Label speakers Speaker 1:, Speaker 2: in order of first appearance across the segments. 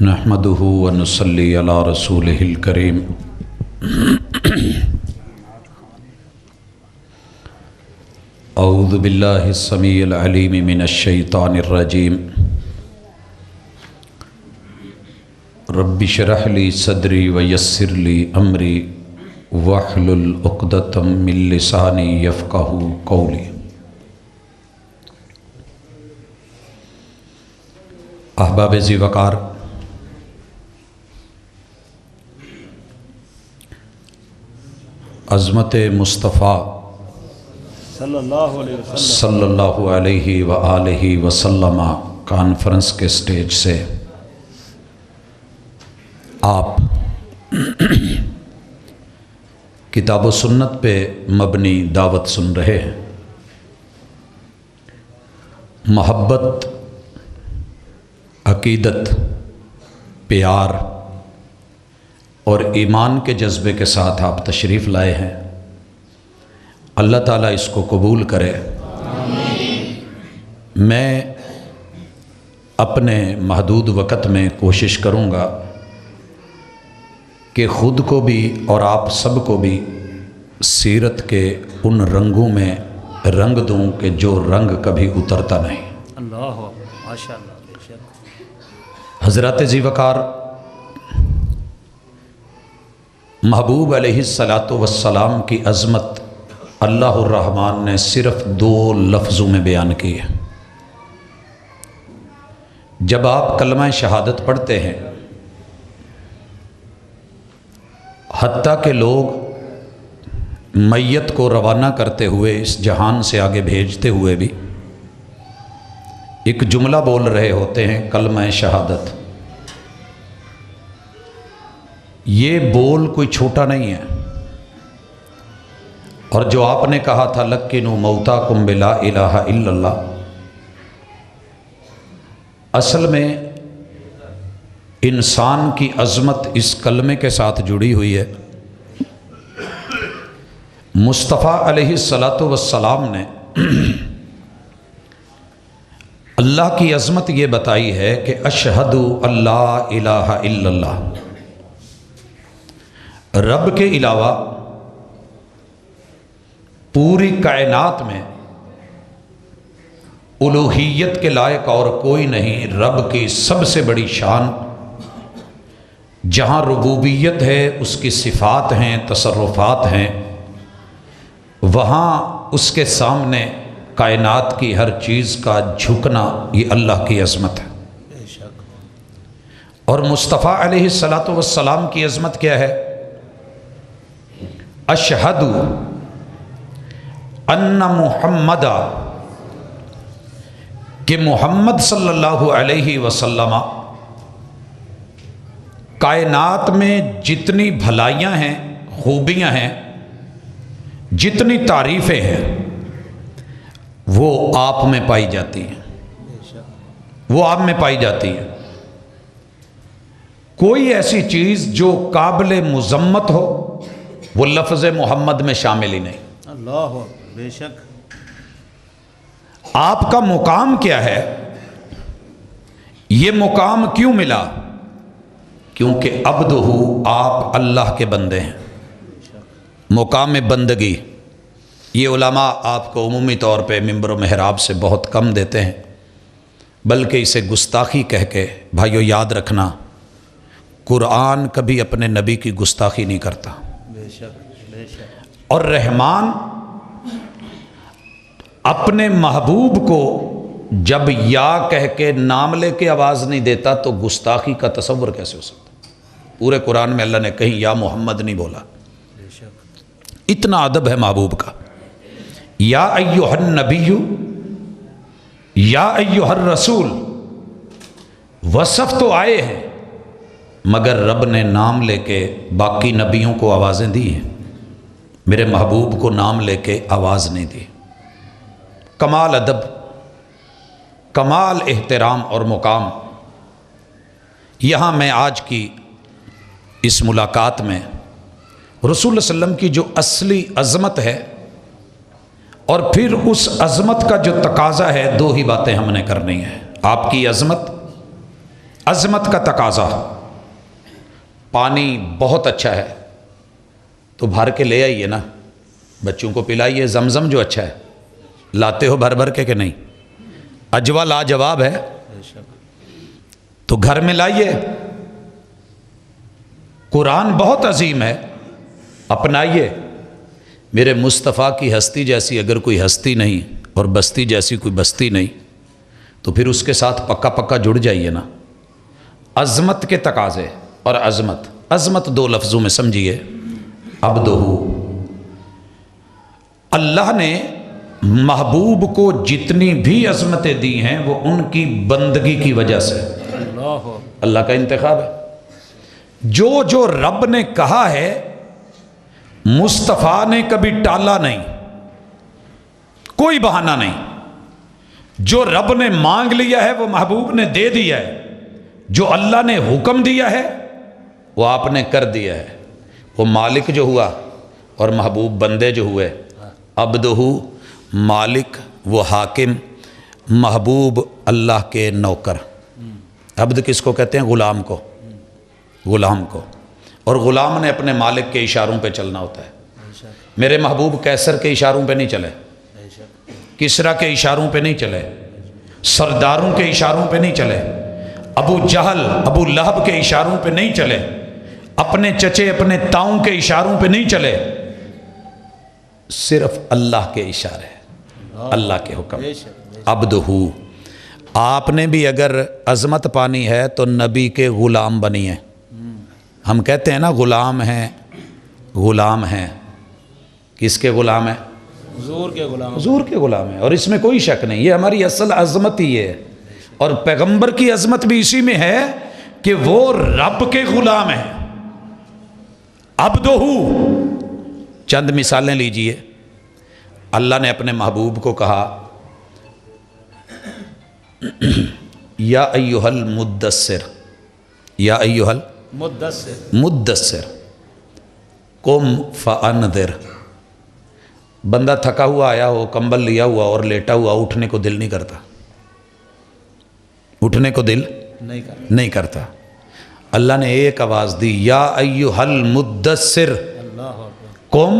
Speaker 1: نحمدہ ونصلی علی رسولہ الکریم اعوذ باللہ السمیع العلیم من الشیطان الرجیم رب اشرح لی صدری ویسر لی امری واحلل عقدۃ من لسانی یفقہوا قولی۔ احباب ذی وقار، عظمت مصطفیٰ صلی اللہ علیہ وآلہ وسلم کانفرنس کے سٹیج سے آپ کتاب و سنت پہ مبنی دعوت سن رہے ہیں۔ محبت، عقیدت، پیار اور ایمان کے جذبے کے ساتھ آپ تشریف لائے ہیں۔ اللہ تعالیٰ اس کو قبول کرے۔ میں اپنے محدود وقت میں کوشش کروں گا کہ خود کو بھی اور آپ سب کو بھی سیرت کے ان رنگوں میں رنگ دوں کہ جو رنگ کبھی اترتا نہیں۔
Speaker 2: اللہ ماشاءاللہ۔
Speaker 1: حضرات ذی وقار، محبوب علیہ السلام کی عظمت اللہ الرحمن نے صرف 2 لفظوں میں بیان کی ہے۔ جب آپ کلمہ شہادت پڑھتے ہیں، حتیٰ کہ لوگ میت کو روانہ کرتے ہوئے اس جہان سے آگے بھیجتے ہوئے بھی ایک جملہ بول رہے ہوتے ہیں، کلمہ شہادت۔ یہ بول کوئی چھوٹا نہیں ہے، اور جو آپ نے کہا تھا لَقِّنُوا مَوْتَاكُمْ بِلَا إِلَٰهَ إِلَّا اللَّهِ، اصل میں انسان کی عظمت اس کلمے کے ساتھ جڑی ہوئی ہے۔ مصطفیٰ علیہ السلام نے اللہ کی عظمت یہ بتائی ہے کہ اشہدو اللہ الہ الا اللہ، رب کے علاوہ پوری کائنات میں الوہیت کے لائق اور کوئی نہیں۔ رب کی سب سے بڑی شان، جہاں ربوبیت ہے، اس کی صفات ہیں، تصرفات ہیں، وہاں اس کے سامنے کائنات کی ہر چیز کا جھکنا، یہ اللہ کی عظمت ہے۔ اور مصطفیٰ علیہ السلام کی عظمت کیا ہے؟ اشہد ان محمد، کہ محمد صلی اللہ علیہ وسلم کائنات میں جتنی بھلائیاں ہیں، خوبیاں ہیں، جتنی تعریفیں ہیں، وہ آپ میں پائی جاتی ہیں، وہ آپ میں پائی جاتی ہیں۔ کوئی ایسی چیز جو قابل مذمت ہو وہ لفظ محمد میں شامل ہی نہیں۔
Speaker 2: اللہ بے شک۔
Speaker 1: آپ کا مقام کیا ہے؟ یہ مقام کیوں ملا؟ کیونکہ عبدہ، آپ اللہ کے بندے ہیں۔ مقام بندگی یہ علماء آپ کو عمومی طور پہ منبر و محراب سے بہت کم دیتے ہیں، بلکہ اسے گستاخی کہہ کے، بھائیو یاد رکھنا، قرآن کبھی اپنے نبی کی گستاخی نہیں کرتا۔
Speaker 2: بے شک بے شک۔
Speaker 1: اور رحمان اپنے محبوب کو جب یا کہہ کے نام لے کے آواز نہیں دیتا تو گستاخی کا تصور کیسے ہو سکتا؟ پورے قرآن میں اللہ نے کہیں یا محمد نہیں بولا۔
Speaker 2: بے شک۔
Speaker 1: اتنا ادب ہے محبوب کا۔ یا ایھا النبی، یا ایھا الرسول، وصف تو آئے ہیں، مگر رب نے نام لے کے باقی نبیوں کو آوازیں دی ہیں، میرے محبوب کو نام لے کے آواز نہیں دی۔ کمال ادب، کمال احترام اور مقام۔ یہاں میں آج کی اس ملاقات میں رسول اللہ صلی اللہ علیہ وسلم کی جو اصلی عظمت ہے اور پھر اس عظمت کا جو تقاضا ہے، 2 ہی باتیں ہم نے کرنی ہیں۔ آپ کی عظمت عظمت کا تقاضا، پانی بہت اچھا ہے تو بھر کے لے آئیے نا، بچوں کو پلائیے، زمزم جو اچھا ہے لاتے ہو بھر بھر کے کہ نہیں؟ اجوا لاجواب ہے
Speaker 2: بے شک
Speaker 1: تو گھر میں لائیے۔ قرآن بہت عظیم ہے، اپنائیے۔ میرے مصطفیٰ کی ہستی جیسی اگر کوئی ہستی نہیں اور بستی جیسی کوئی بستی نہیں تو پھر اس کے ساتھ پکا پکا جڑ جائیے نا۔ عظمت کے تقاضے اور عظمت، عظمت دو لفظوں میں سمجھیے، عبدہ، اللہ نے محبوب کو جتنی بھی عظمتیں دی ہیں وہ ان کی بندگی کی وجہ سے،
Speaker 2: اللہ
Speaker 1: اللہ کا انتخاب ہے۔ جو رب نے کہا ہے مصطفیٰ نے کبھی ٹالا نہیں، کوئی بہانہ نہیں۔ جو رب نے مانگ لیا ہے وہ محبوب نے دے دیا ہے، جو اللہ نے حکم دیا ہے وہ آپ نے کر دیا ہے۔ وہ مالک جو ہوا اور محبوب بندے جو ہوئے، عبدہ مالک وہ حاکم، محبوب اللہ کے نوکر۔ عبد کس کو کہتے ہیں؟ غلام کو، غلام کو۔ اور غلام نے اپنے مالک کے اشاروں پہ چلنا ہوتا ہے۔ میرے محبوب کیسر کے اشاروں پہ نہیں چلے، کسرا کے اشاروں پہ نہیں چلے، سرداروں کے اشاروں پہ نہیں چلے، ابو جہل ابو لہب کے اشاروں پہ نہیں چلے، اپنے چچے اپنے تاؤں کے اشاروں پہ نہیں چلے، صرف اللہ کے اشارے، اللہ کے حکم۔ عبدہ، آپ نے بھی اگر عظمت پانی ہے تو نبی کے غلام بنی ہے۔ ہم کہتے ہیں نا غلام ہیں، غلام ہیں، کس کے غلام ہیں؟
Speaker 2: حضور کے غلام،
Speaker 1: حضور کے غلام ہیں، اور اس میں کوئی شک نہیں، یہ ہماری اصل عظمت ہی ہے۔ اور پیغمبر کی عظمت بھی اسی میں ہے کہ وہ رب کے غلام ہیں۔ عبدہ، چند مثالیں لیجئے۔ اللہ نے اپنے محبوب کو کہا یا ایھا المدثر، یا ایھا المدثر قم فانذر۔ بندہ تھکا ہوا آیا ہو، کمبل لیا ہوا اور لیٹا ہوا، اٹھنے کو دل نہیں کرتا، اٹھنے کو دل نہیں کرتا۔ اللہ نے ایک آواز دی، یا ایھا المدثر قم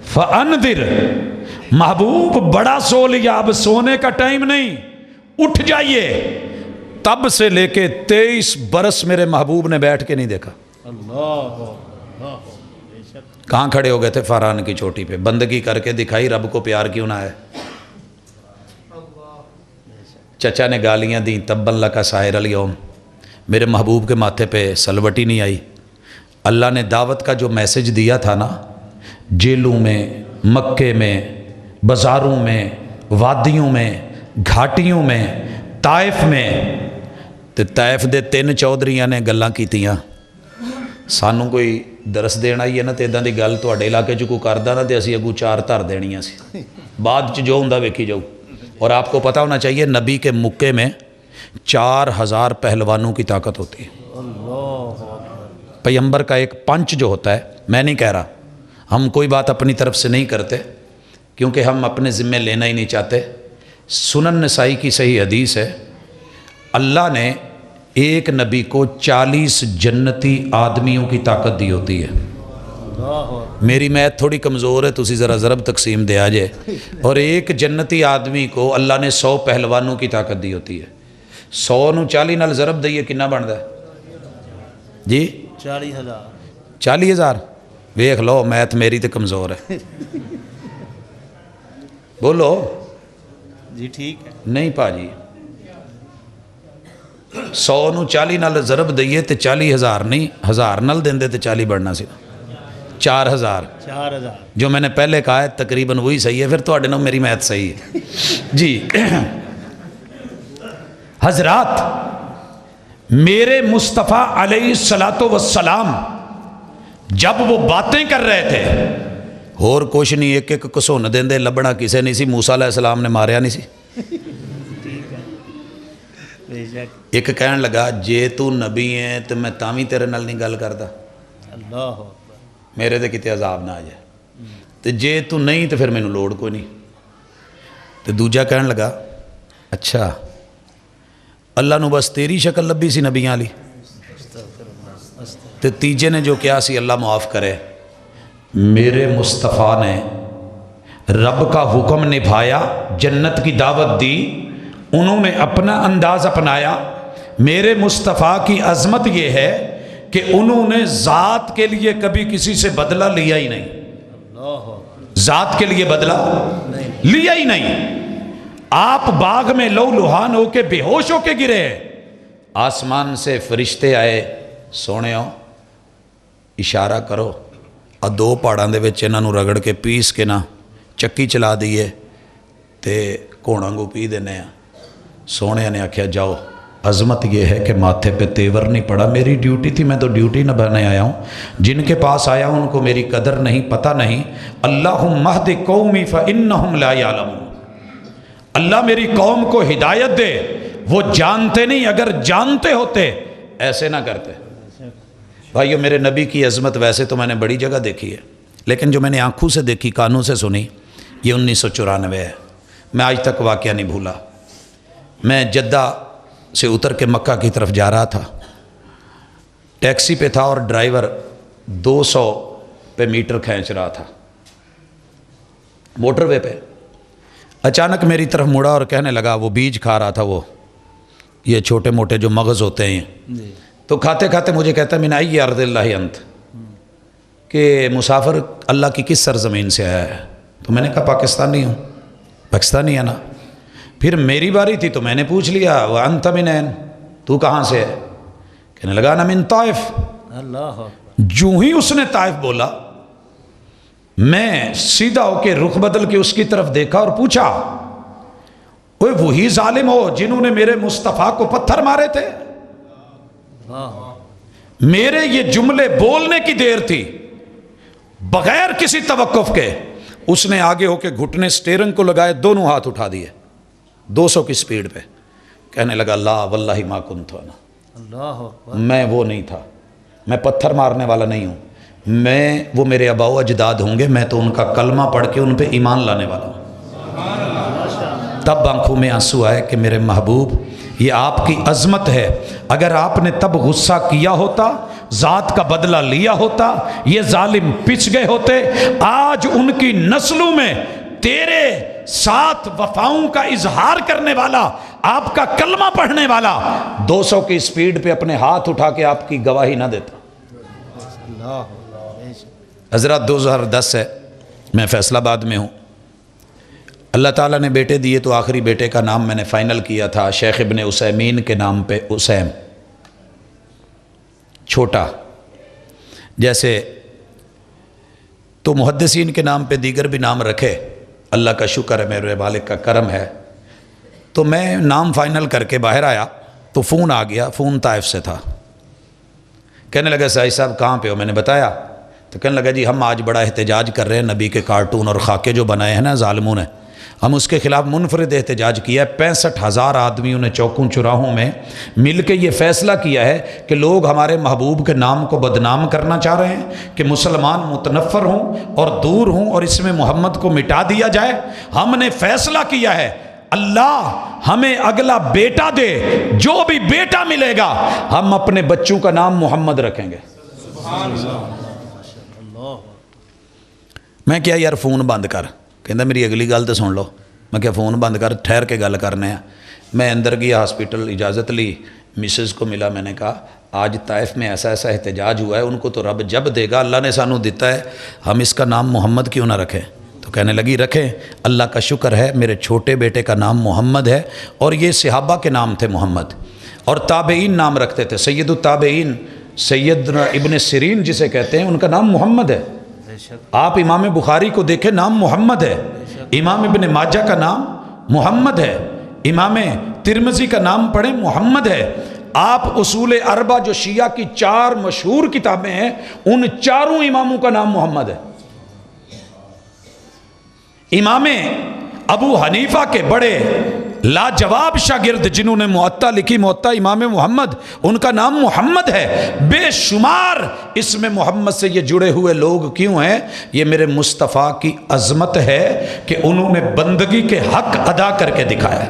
Speaker 1: فانذر۔ محبوب بڑا سو لیا، اب سونے کا ٹائم نہیں، اٹھ جائیے۔ تب سے لے کے 23 برس میرے محبوب نے بیٹھ کے نہیں دیکھا۔ کہاں کھڑے ہو گئے تھے؟ فاران کی چوٹی پہ، بندگی کر کے دکھائی رب کو پیار کیوں نہ ہے۔ چچا نے گالیاں دیں، تبا لک سائر الیوم، میرے محبوب کے ماتھے پہ سلوٹی نہیں آئی۔ اللہ نے دعوت کا جو میسج دیا تھا نا، جیلوں میں، مکے میں، بازاروں میں، وادیوں میں، گھاٹیوں میں، طائف میں، تے طائف دے 3 چودھریاں نے گلاں کیتیاں، سانوں کوئی درس دینا ہی ہے نا تے اداں دی گل تواڈے علاقے چ کوئی کردا نا تے اسی اگوں 4 دھر دینیاں سی، بعد چ جو ہوندا ویکھی جاؤ۔ اور آپ کو پتہ ہونا چاہیے نبی کے مکے میں 4000 پہلوانوں کی طاقت ہوتی ہے۔ پیغمبر کا ایک پنچ جو ہوتا ہے، میں نہیں کہہ رہا، ہم کوئی بات اپنی طرف سے نہیں کرتے کیونکہ ہم اپنے ذمہ لینا ہی نہیں چاہتے۔ سنن نسائی کی صحیح حدیث ہے، اللہ نے ایک نبی کو 40 جنتی آدمیوں کی طاقت دی ہوتی ہے۔ میری میتھ تھوڑی کمزور ہے، تسی ذرا ضرب تقسیم دے آ جائے، اور ایک جنتی آدمی کو اللہ نے 100 پہلوانوں کی طاقت دی ہوتی ہے۔ 100 نو 40 نال ضرب دئیے کنا بنتا ہے جی؟
Speaker 2: 40,000۔
Speaker 1: 40,000 ویکھ لو، میتھ میری تے کمزور ہے، بولو
Speaker 2: جی ٹھیک ہے۔
Speaker 1: نہیں پا جی، 100 نو 40 نال ضرب دئیے تے 40,000 نہیں، 1000 نال دیندے تے 40 بڑھنا سی، 4000۔
Speaker 2: 4000
Speaker 1: جو میں نے پہلے کہا ہے تقریباً وہی صحیح ہے، پھر تو اڈے نو میری میتھ صحیح ہے جی۔ حضرات، میرے مصطفیٰ علیہ السلام جب وہ باتیں کر رہے تھے، اور کچھ نہیں، ایک ایک کسون دیندے لبنا کسے نہیں سی، موسیٰ علیہ السلام نے ماریا نہیں سی۔
Speaker 2: بے شک۔
Speaker 1: ایک کہن لگا جے تو نبی ہے تو میں تاویں تیرے نال نہیں گل کردا،
Speaker 2: اللہ
Speaker 1: میرے تے کتے عذاب نہ آ جائے، تو جے تو نہیں تو پھر مینوں لوڑ کوئی نہیں۔ تو دوجا کہن لگا اچھا اللہ نو بس تیری شکل لبی سی نبیاں والی تے تیجے نے جو کیا سی اللہ معاف کرے، میرے مصطفیٰ نے رب کا حکم نبھایا، جنت کی دعوت دی، انہوں نے اپنا انداز اپنایا۔ میرے مصطفیٰ کی عظمت یہ ہے کہ انہوں نے ذات کے لیے کبھی کسی سے بدلہ لیا ہی نہیں، ذات کے لیے بدلہ لیا ہی نہیں۔ آپ باغ میں لو لہان ہو کے بے ہوش ہو کے گرے، آسمان سے فرشتے آئے، سونے ہو اشارہ کرو اور دو پہاڑاں دے وچ انہاں نوں رگڑ کے پیس کے نہ چکی چلا دیئے تے کوڑاں کو پی دینے ہیں۔ سونے نے آکھیا جاؤ، عظمت یہ ہے کہ ماتھے پہ تیور نہیں پڑا، میری ڈیوٹی تھی، میں تو ڈیوٹی نبھانے آیا ہوں، جن کے پاس آیا ہوں ان کو میری قدر نہیں، پتہ نہیں۔ اللہم اہد قومی فإنہم لا یعلمون، اللہ میری قوم کو ہدایت دے، وہ جانتے نہیں، اگر جانتے ہوتے ایسے نہ کرتے۔ بھائیو، میرے نبی کی عظمت ویسے تو میں نے بڑی جگہ دیکھی ہے، لیکن جو میں نے آنکھوں سے دیکھی، کانوں سے سنی، یہ 1994 ہے۔ میں آج تک واقعہ نہیں بھولا۔ میں جدہ سے اتر کے مکہ کی طرف جا رہا تھا، ٹیکسی پہ تھا اور ڈرائیور 200 پہ میٹر کھینچ رہا تھا موٹر وے پہ۔ اچانک میری طرف مڑا اور کہنے لگا، وہ بیج کھا رہا تھا، وہ یہ چھوٹے موٹے جو مغز ہوتے ہیں، تو کھاتے کھاتے مجھے کہتا ہے من ای ارض اللہ انت، کہ مسافر اللہ کی کس سرزمین سے آیا ہے؟ تو میں نے کہا پاکستانی ہوں۔ پاکستانی ہے نا؟ پھر میری باری تھی تو میں نے پوچھ لیا وانت من این، تو کہاں سے ہے؟ کہنے لگا انا من طائف۔
Speaker 2: اللہ
Speaker 1: جو ہی اس نے طائف بولا، میں سیدھا ہو کے رخ بدل کے اس کی طرف دیکھا اور پوچھا، اوہ وہی ظالم ہو جنہوں نے میرے مصطفیٰ کو پتھر مارے تھے؟ میرے یہ جملے بولنے کی دیر تھی، بغیر کسی توقف کے اس نے آگے ہو کے گھٹنے سٹیرنگ کو لگائے، دونوں ہاتھ اٹھا دیے 200 کی سپیڈ پہ، کہنے لگا لا واللہ ما کنت انا،
Speaker 2: اللہ
Speaker 1: میں وہ نہیں تھا، میں پتھر مارنے والا نہیں ہوں، میں وہ میرے آباء و اجداد ہوں گے، میں تو ان کا کلمہ پڑھ کے ان پہ ایمان لانے والا ہوں۔ تب آنکھوں میں آنسو آئے کہ میرے محبوب، یہ آپ کی عظمت ہے، اگر آپ نے تب غصہ کیا ہوتا، ذات کا بدلہ لیا ہوتا، یہ ظالم پچ گئے ہوتے، آج ان کی نسلوں میں تیرے ساتھ وفاؤں کا اظہار کرنے والا، آپ کا کلمہ پڑھنے والا 200 کی سپیڈ پہ اپنے ہاتھ اٹھا کے آپ کی گواہی نہ دیتا۔ حضرات 2010 ہے، میں فیصل آباد میں ہوں، اللہ تعالیٰ نے بیٹے دیے تو آخری بیٹے کا نام میں نے فائنل کیا تھا شیخ ابن عثیمین کے نام پہ، عثیم چھوٹا، جیسے تو محدثین کے نام پہ دیگر بھی نام رکھے، اللہ کا شکر ہے، میرے والد کا کرم ہے۔ تو میں نام فائنل کر کے باہر آیا تو فون آ گیا، فون طائف سے تھا، کہنے لگا سائی صاحب کہاں پہ ہو؟ میں نے بتایا تو کہنے لگا جی ہم آج بڑا احتجاج کر رہے ہیں، نبی کے کارٹون اور خاکے جو بنائے ہیں نا ظالموں نے، ہم اس کے خلاف منفرد احتجاج کیا ہے۔ 65,000 آدمیوں نے چوکوں چراہوں میں مل کے یہ فیصلہ کیا ہے کہ لوگ ہمارے محبوب کے نام کو بدنام کرنا چاہ رہے ہیں کہ مسلمان متنفر ہوں اور دور ہوں اور اس میں محمد کو مٹا دیا جائے۔ ہم نے فیصلہ کیا ہے اللہ ہمیں اگلا بیٹا دے، جو بھی بیٹا ملے گا ہم اپنے بچوں کا نام محمد رکھیں گے۔ میں کیا یار فون بند کر، کہندا میری اگلی گل تو سن لو۔ میں کیا فون بند کر، ٹھہر کے گل کرنے ہیں۔ میں اندر گیا ہاسپٹل، اجازت لی، مسز کو ملا، میں نے کہا آج طائف میں ایسا ایسا احتجاج ہوا ہے، ان کو تو رب جب دے گا، اللہ نے سانو دیتا ہے، ہم اس کا نام محمد کیوں نہ رکھیں؟ تو کہنے لگی رکھیں، اللہ کا شکر ہے میرے چھوٹے بیٹے کا نام محمد ہے، اور یہ صحابہ کے نام تھے محمد، اور تابعین نام رکھتے تھے، سید التابعین سیدنا ابن سیرین جسے کہتے ہیں ان کا نام محمد ہے۔ آپ امام بخاری کو دیکھیں نام محمد ہے، امام ابن ماجہ کا نام محمد ہے، امام ترمذی کا نام پڑھیں محمد ہے۔ آپ اصول اربع جو شیعہ کی 4 مشہور کتابیں ہیں ان 4 اماموں کا نام محمد ہے۔ امام ابو حنیفہ کے بڑے لاجواب شاگرد جنہوں نے موطا لکھی، موطا امام محمد، ان کا نام محمد ہے۔ بے شمار اس میں محمد سے یہ جڑے ہوئے لوگ کیوں ہیں؟ یہ میرے مصطفیٰ کی عظمت ہے کہ انہوں نے بندگی کے حق ادا کر کے دکھایا ہے۔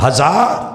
Speaker 1: 1000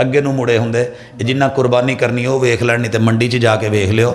Speaker 1: ਅੱਗੇ ਨੂੰ ਮੁੜੇ ਹੁੰਦੇ ਜਿੰਨਾ ਕੁਰਬਾਨੀ ਕਰਨੀ ਉਹ ਵੇਖ ਲੈਣੀ ਤੇ ਮੰਡੀ 'ਚ ਜਾ ਕੇ ਵੇਖ ਲਿਓ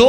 Speaker 1: 2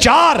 Speaker 1: 4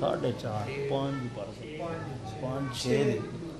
Speaker 2: 4.5 5 6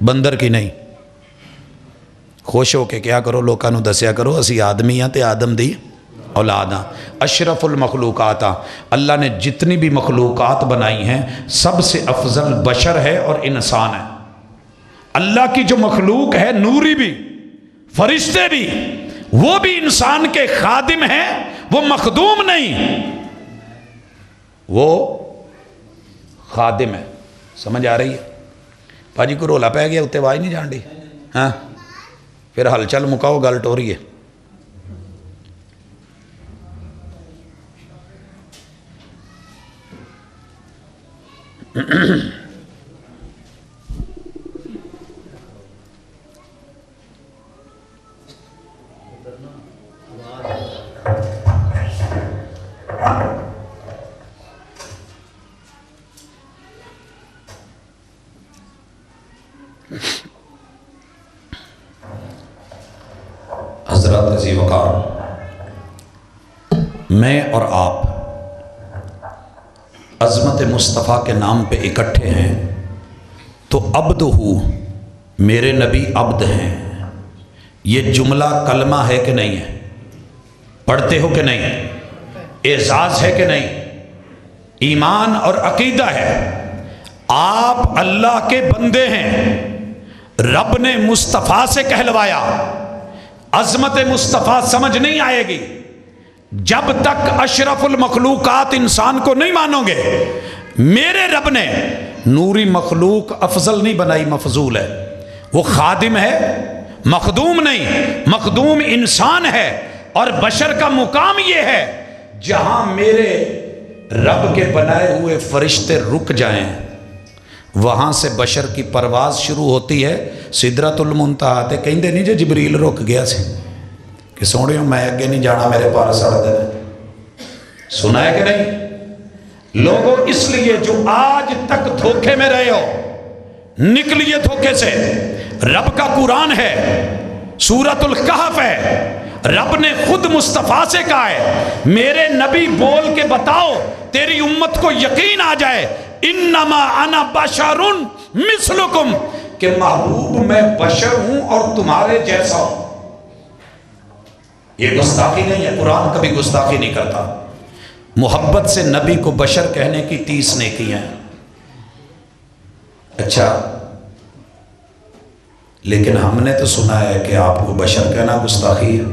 Speaker 1: بندر کی نہیں۔ خوش ہو کے کیا کرو، لوگوں نو دسیا کرو اسی آدمی ہاں تے آدم دی اولاد ہاں، اشرف المخلوقات ہاں۔ اللہ نے جتنی بھی مخلوقات بنائی ہیں سب سے افضل بشر ہے اور انسان ہے۔ اللہ کی جو مخلوق ہے، نوری بھی، فرشتے بھی، وہ بھی انسان کے خادم ہیں، وہ مخدوم نہیں، وہ خادم ہے۔ سمجھ آ رہی ہے؟ پاجی کو رولا پہ گیا اتنے آواز نہیں جان ڈی؟ ہاں پھر ہل چل مکاؤ، گل ٹوری ہے۔ حضرات عزیز وقار، میں اور آپ عظمت مصطفیٰ کے نام پہ اکٹھے ہیں تو عبد ہوں، میرے نبی عبد ہیں، یہ جملہ کلمہ ہے کہ نہیں ہے؟ پڑھتے ہو کہ نہیں؟ اعزاز ہے کہ نہیں؟ ایمان اور عقیدہ ہے۔ آپ اللہ کے بندے ہیں، رب نے مصطفیٰ سے کہلوایا۔ عظمت مصطفیٰ سمجھ نہیں آئے گی جب تک اشرف المخلوقات انسان کو نہیں مانو گے۔ میرے رب نے نوری مخلوق افضل نہیں بنائی، مفضول ہے، وہ خادم ہے، مخدوم نہیں۔ مخدوم انسان ہے، اور بشر کا مقام یہ ہے جہاں میرے رب کے بنائے ہوئے فرشتے رک جائیں، وہاں سے بشر کی پرواز شروع ہوتی ہے۔ سدرۃ المنتہا تے کہندے نہیں جے جبریل رک گیا سی کہ سوڑیوں میں اگے نہیں جانا، میرے پار سڑ دے۔ سنا ہے کہ نہیں؟ لوگوں اس لیے جو آج تک دھوکے میں رہے ہو، نکلیے دھوکے سے۔ رب کا قرآن ہے، سورۃ الکہف ہے، رب نے خود مصطفیٰ سے کہا ہے میرے نبی بول کے بتاؤ تیری امت کو یقین آ جائے، انما انا بشر مثلکم، کہ محبوب میں بشر ہوں اور تمہارے جیسا ہوں۔ یہ گستاخی نہیں ہے، قرآن کبھی گستاخی نہیں کرتا۔ محبت سے نبی کو بشر کہنے کی 30 نیکیاں ہیں۔ اچھا، لیکن ہم نے تو سنا ہے کہ آپ کو بشر کہنا گستاخی ہے۔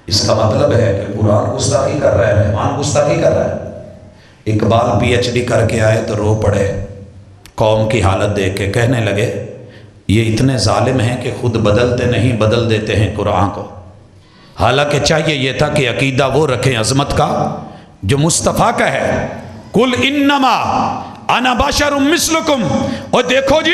Speaker 1: اس کا مطلب ہے کہ قرآن گستاخی کر رہا ہے، مہمان گستاخی کر رہا ہے۔ اقبال PhD کر کے آئے تو رو پڑے، قوم کی حالت دیکھ کے کہنے لگے یہ اتنے ظالم ہیں کہ خود بدلتے نہیں، بدل دیتے ہیں قرآن کو۔ حالانکہ چاہیے یہ تھا کہ عقیدہ وہ رکھیں عظمت کا جو مصطفیٰ کا ہے۔ قل انما انا بشر مثلکم، اور دیکھو جی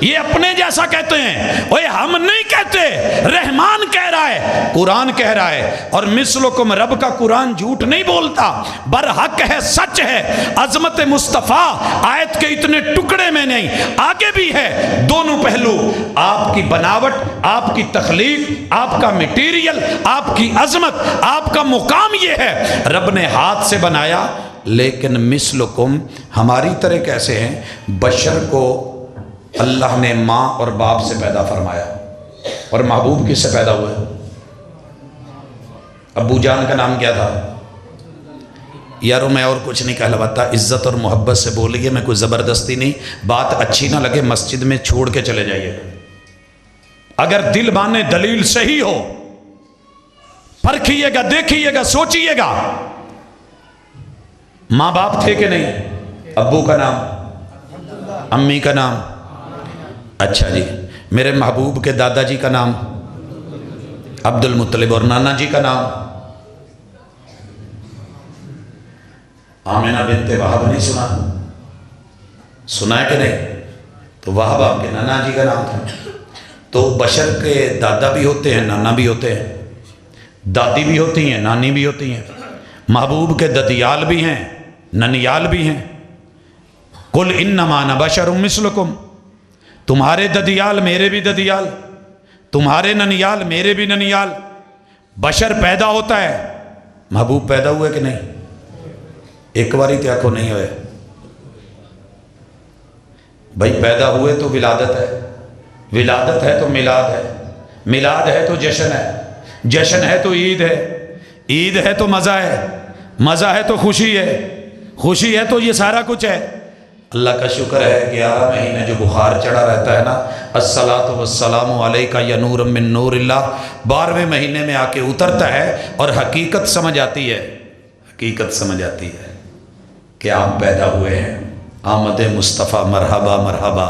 Speaker 1: یہ اپنے جیسا کہتے ہیں، اوے ہم نہیں کہتے، رحمان کہہ رہا ہے، قرآن کہہ رہا ہے۔ اور مثلکم، رب کا قرآن جھوٹ نہیں بولتا، برحق ہے، سچ ہے۔ عظمت مصطفیٰ آیت کے اتنے ٹکڑے میں نہیں، آگے بھی ہے۔ دونوں پہلو، آپ کی بناوٹ، آپ کی تخلیق، آپ کا میٹیریل، آپ کی عظمت، آپ کا مقام یہ ہے رب نے ہاتھ سے بنایا۔ لیکن مثلکم، ہماری طرح کیسے ہیں؟ بشر کو اللہ نے ماں اور باپ سے پیدا فرمایا، اور محبوب کس سے پیدا ہوئے؟ ابو جان کا نام کیا تھا؟ یارو میں اور کچھ نہیں کہلواتا، عزت اور محبت سے بولیے، میں کوئی زبردستی نہیں، بات اچھی نہ لگے مسجد میں چھوڑ کے چلے جائیے۔ اگر دل بانے دلیل صحیح ہو، پرکھیے گا، دیکھیے گا، سوچیے گا۔ ماں باپ تھے کہ نہیں؟ ابو کا نام، امی کا نام، اچھا جی، میرے محبوب کے دادا جی کا نام عبد المطلب، اور نانا جی کا نام آمینہ بنت وہب، نہیں سنا؟ سنا ہے کہ نہیں؟ تو وہب آپ کے نانا جی کا نام تھا۔ تو بشر کے دادا بھی ہوتے ہیں، نانا بھی ہوتے ہیں، دادی بھی ہوتی ہیں، نانی بھی ہوتی ہیں، محبوب کے ددیال بھی ہیں، ننیال بھی ہیں۔ قل انما انا بشر مثلکم، تمہارے ددیال میرے بھی ددیال، تمہارے ننیال میرے بھی ننیال۔ بشر پیدا ہوتا ہے، محبوب پیدا ہوئے کہ نہیں؟ ایک باری تو آنکھوں نہیں ہوئے بھائی، پیدا ہوئے تو ولادت ہے، ولادت ہے تو میلاد ہے، میلاد ہے تو جشن ہے، جشن ہے تو عید ہے، عید ہے تو مزہ ہے، مزہ ہے تو خوشی ہے، خوشی ہے تو یہ سارا کچھ ہے۔ اللہ کا شکر ہے 11 مہینے جو بخار چڑھا رہتا ہے نا، الصلاۃ والسلام علیکہ یا نور من نور اللہ، 12ویں مہینے میں آ کے اترتا ہے اور حقیقت سمجھ آتی ہے، حقیقت سمجھ آتی ہے کہ آپ پیدا ہوئے ہیں۔ آمد مصطفیٰ مرحبا مرحبا،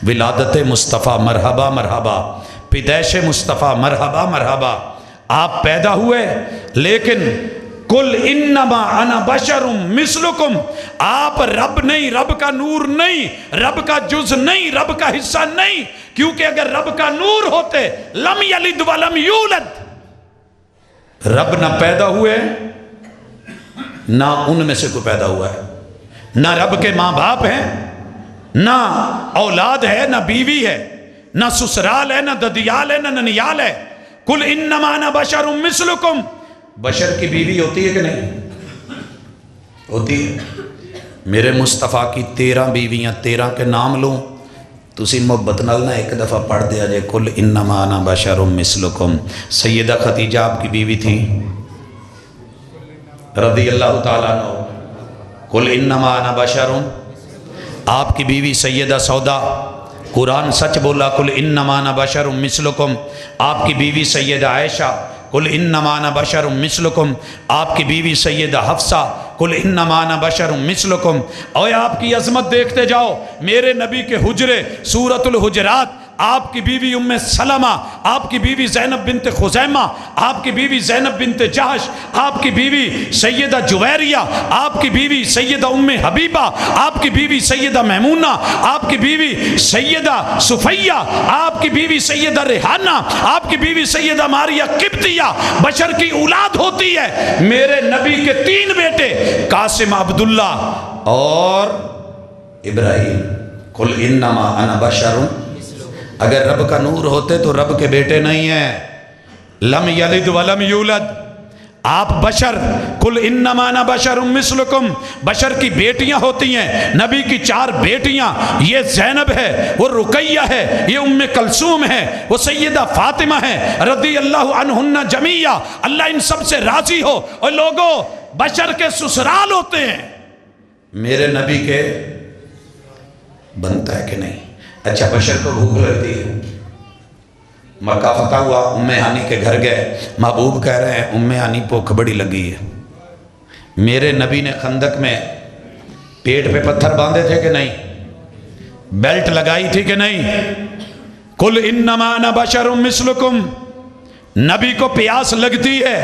Speaker 1: ولادت مصطفیٰ مرحبا مرحبا، پیدائش مصطفیٰ مرحبا مرحبا، آپ پیدا ہوئے۔ لیکن کل انما انا بشر مثلکم، آپ رب نہیں، رب کا نور نہیں، رب کا جز نہیں، رب کا حصہ نہیں، کیونکہ اگر رب کا نور ہوتے لم یلد ولم یولد، رب نہ پیدا ہوئے نہ ان میں سے کوئی پیدا ہوا ہے، نہ رب کے ماں باپ ہیں، نہ اولاد ہے، نہ بیوی ہے، نہ سسرال ہے، نہ ددیال ہے، نہ ننیال ہے۔ کل انما انا بشر مثلکم، بشر کی بیوی ہوتی ہے کہ نہیں ہوتی ہے؟ میرے مصطفیٰ کی 13 بیویاں، 13 کے نام لوں، تسی محبت نال نہ ایک دفعہ پڑھ دیا جائے کل انما انا بشر مثلکم۔ سیدہ خدیجہ آپ کی بیوی تھی رضی اللہ تعالیٰ عنہ، کل انما انا بشر، آپ کی بیوی سیدہ سودا، قرآن سچ بولا کل انما انا بشر مثلکم، آپ کی بیوی سیدہ عائشہ، کل انما انا بشر مثلکم، آپ کی بیوی سیدہ حفصہ، کل انما انا بشر مثلکم۔ اور آپ کی عظمت دیکھتے جاؤ، میرے نبی کے حجرے، سورۃ الحجرات، آپ کی بیوی ام سلمہ، آپ کی بیوی زینب بنت خزیمہ، آپ کی بیوی زینب بنت جہش، آپ کی بیوی سیدہ جویریہ، آپ کی بیوی سیدہ ام حبیبہ، آپ کی بیوی سیدہ میمونہ، آپ کی بیوی سیدہ صفیہ، آپ کی بیوی سیدہ ریحانہ، آپ کی بیوی سیدہ ماریہ قبطیہ، بشر کی اولاد ہوتی ہے۔ میرے نبی کے 3 بیٹے قاسم، عبداللہ اور ابراہیم، قل انما انا بشر، اگر رب کا نور ہوتے تو رب کے بیٹے نہیں ہیں، لم یلد ولم یولد، آپ بشر، کل انما انا بشر مثلکم، بشر کی بیٹیاں ہوتی ہیں، نبی کی 4 بیٹیاں، یہ زینب ہے، وہ رقیہ ہے، یہ ام کلثوم ہے، وہ سیدہ فاطمہ ہے رضی اللہ عنہن جمیعہ، اللہ ان سب سے راضی ہو۔ اور لوگوں، بشر کے سسرال ہوتے ہیں، میرے نبی کے بنتا ہے کہ نہیں؟ اچھا، بشر کو بھوک لگتی ہے، مکہ فتح ہوا، ام ہانی کے گھر گئے، محبوب کہہ رہے ہیں ام ہانی بھوک بڑی لگی ہے۔ میرے نبی نے خندق میں پیٹ پہ پتھر باندھے تھے کہ نہیں؟ بیلٹ لگائی تھی کہ نہیں؟ کل انما انا بشر مثلکم، نبی کو پیاس لگتی ہے،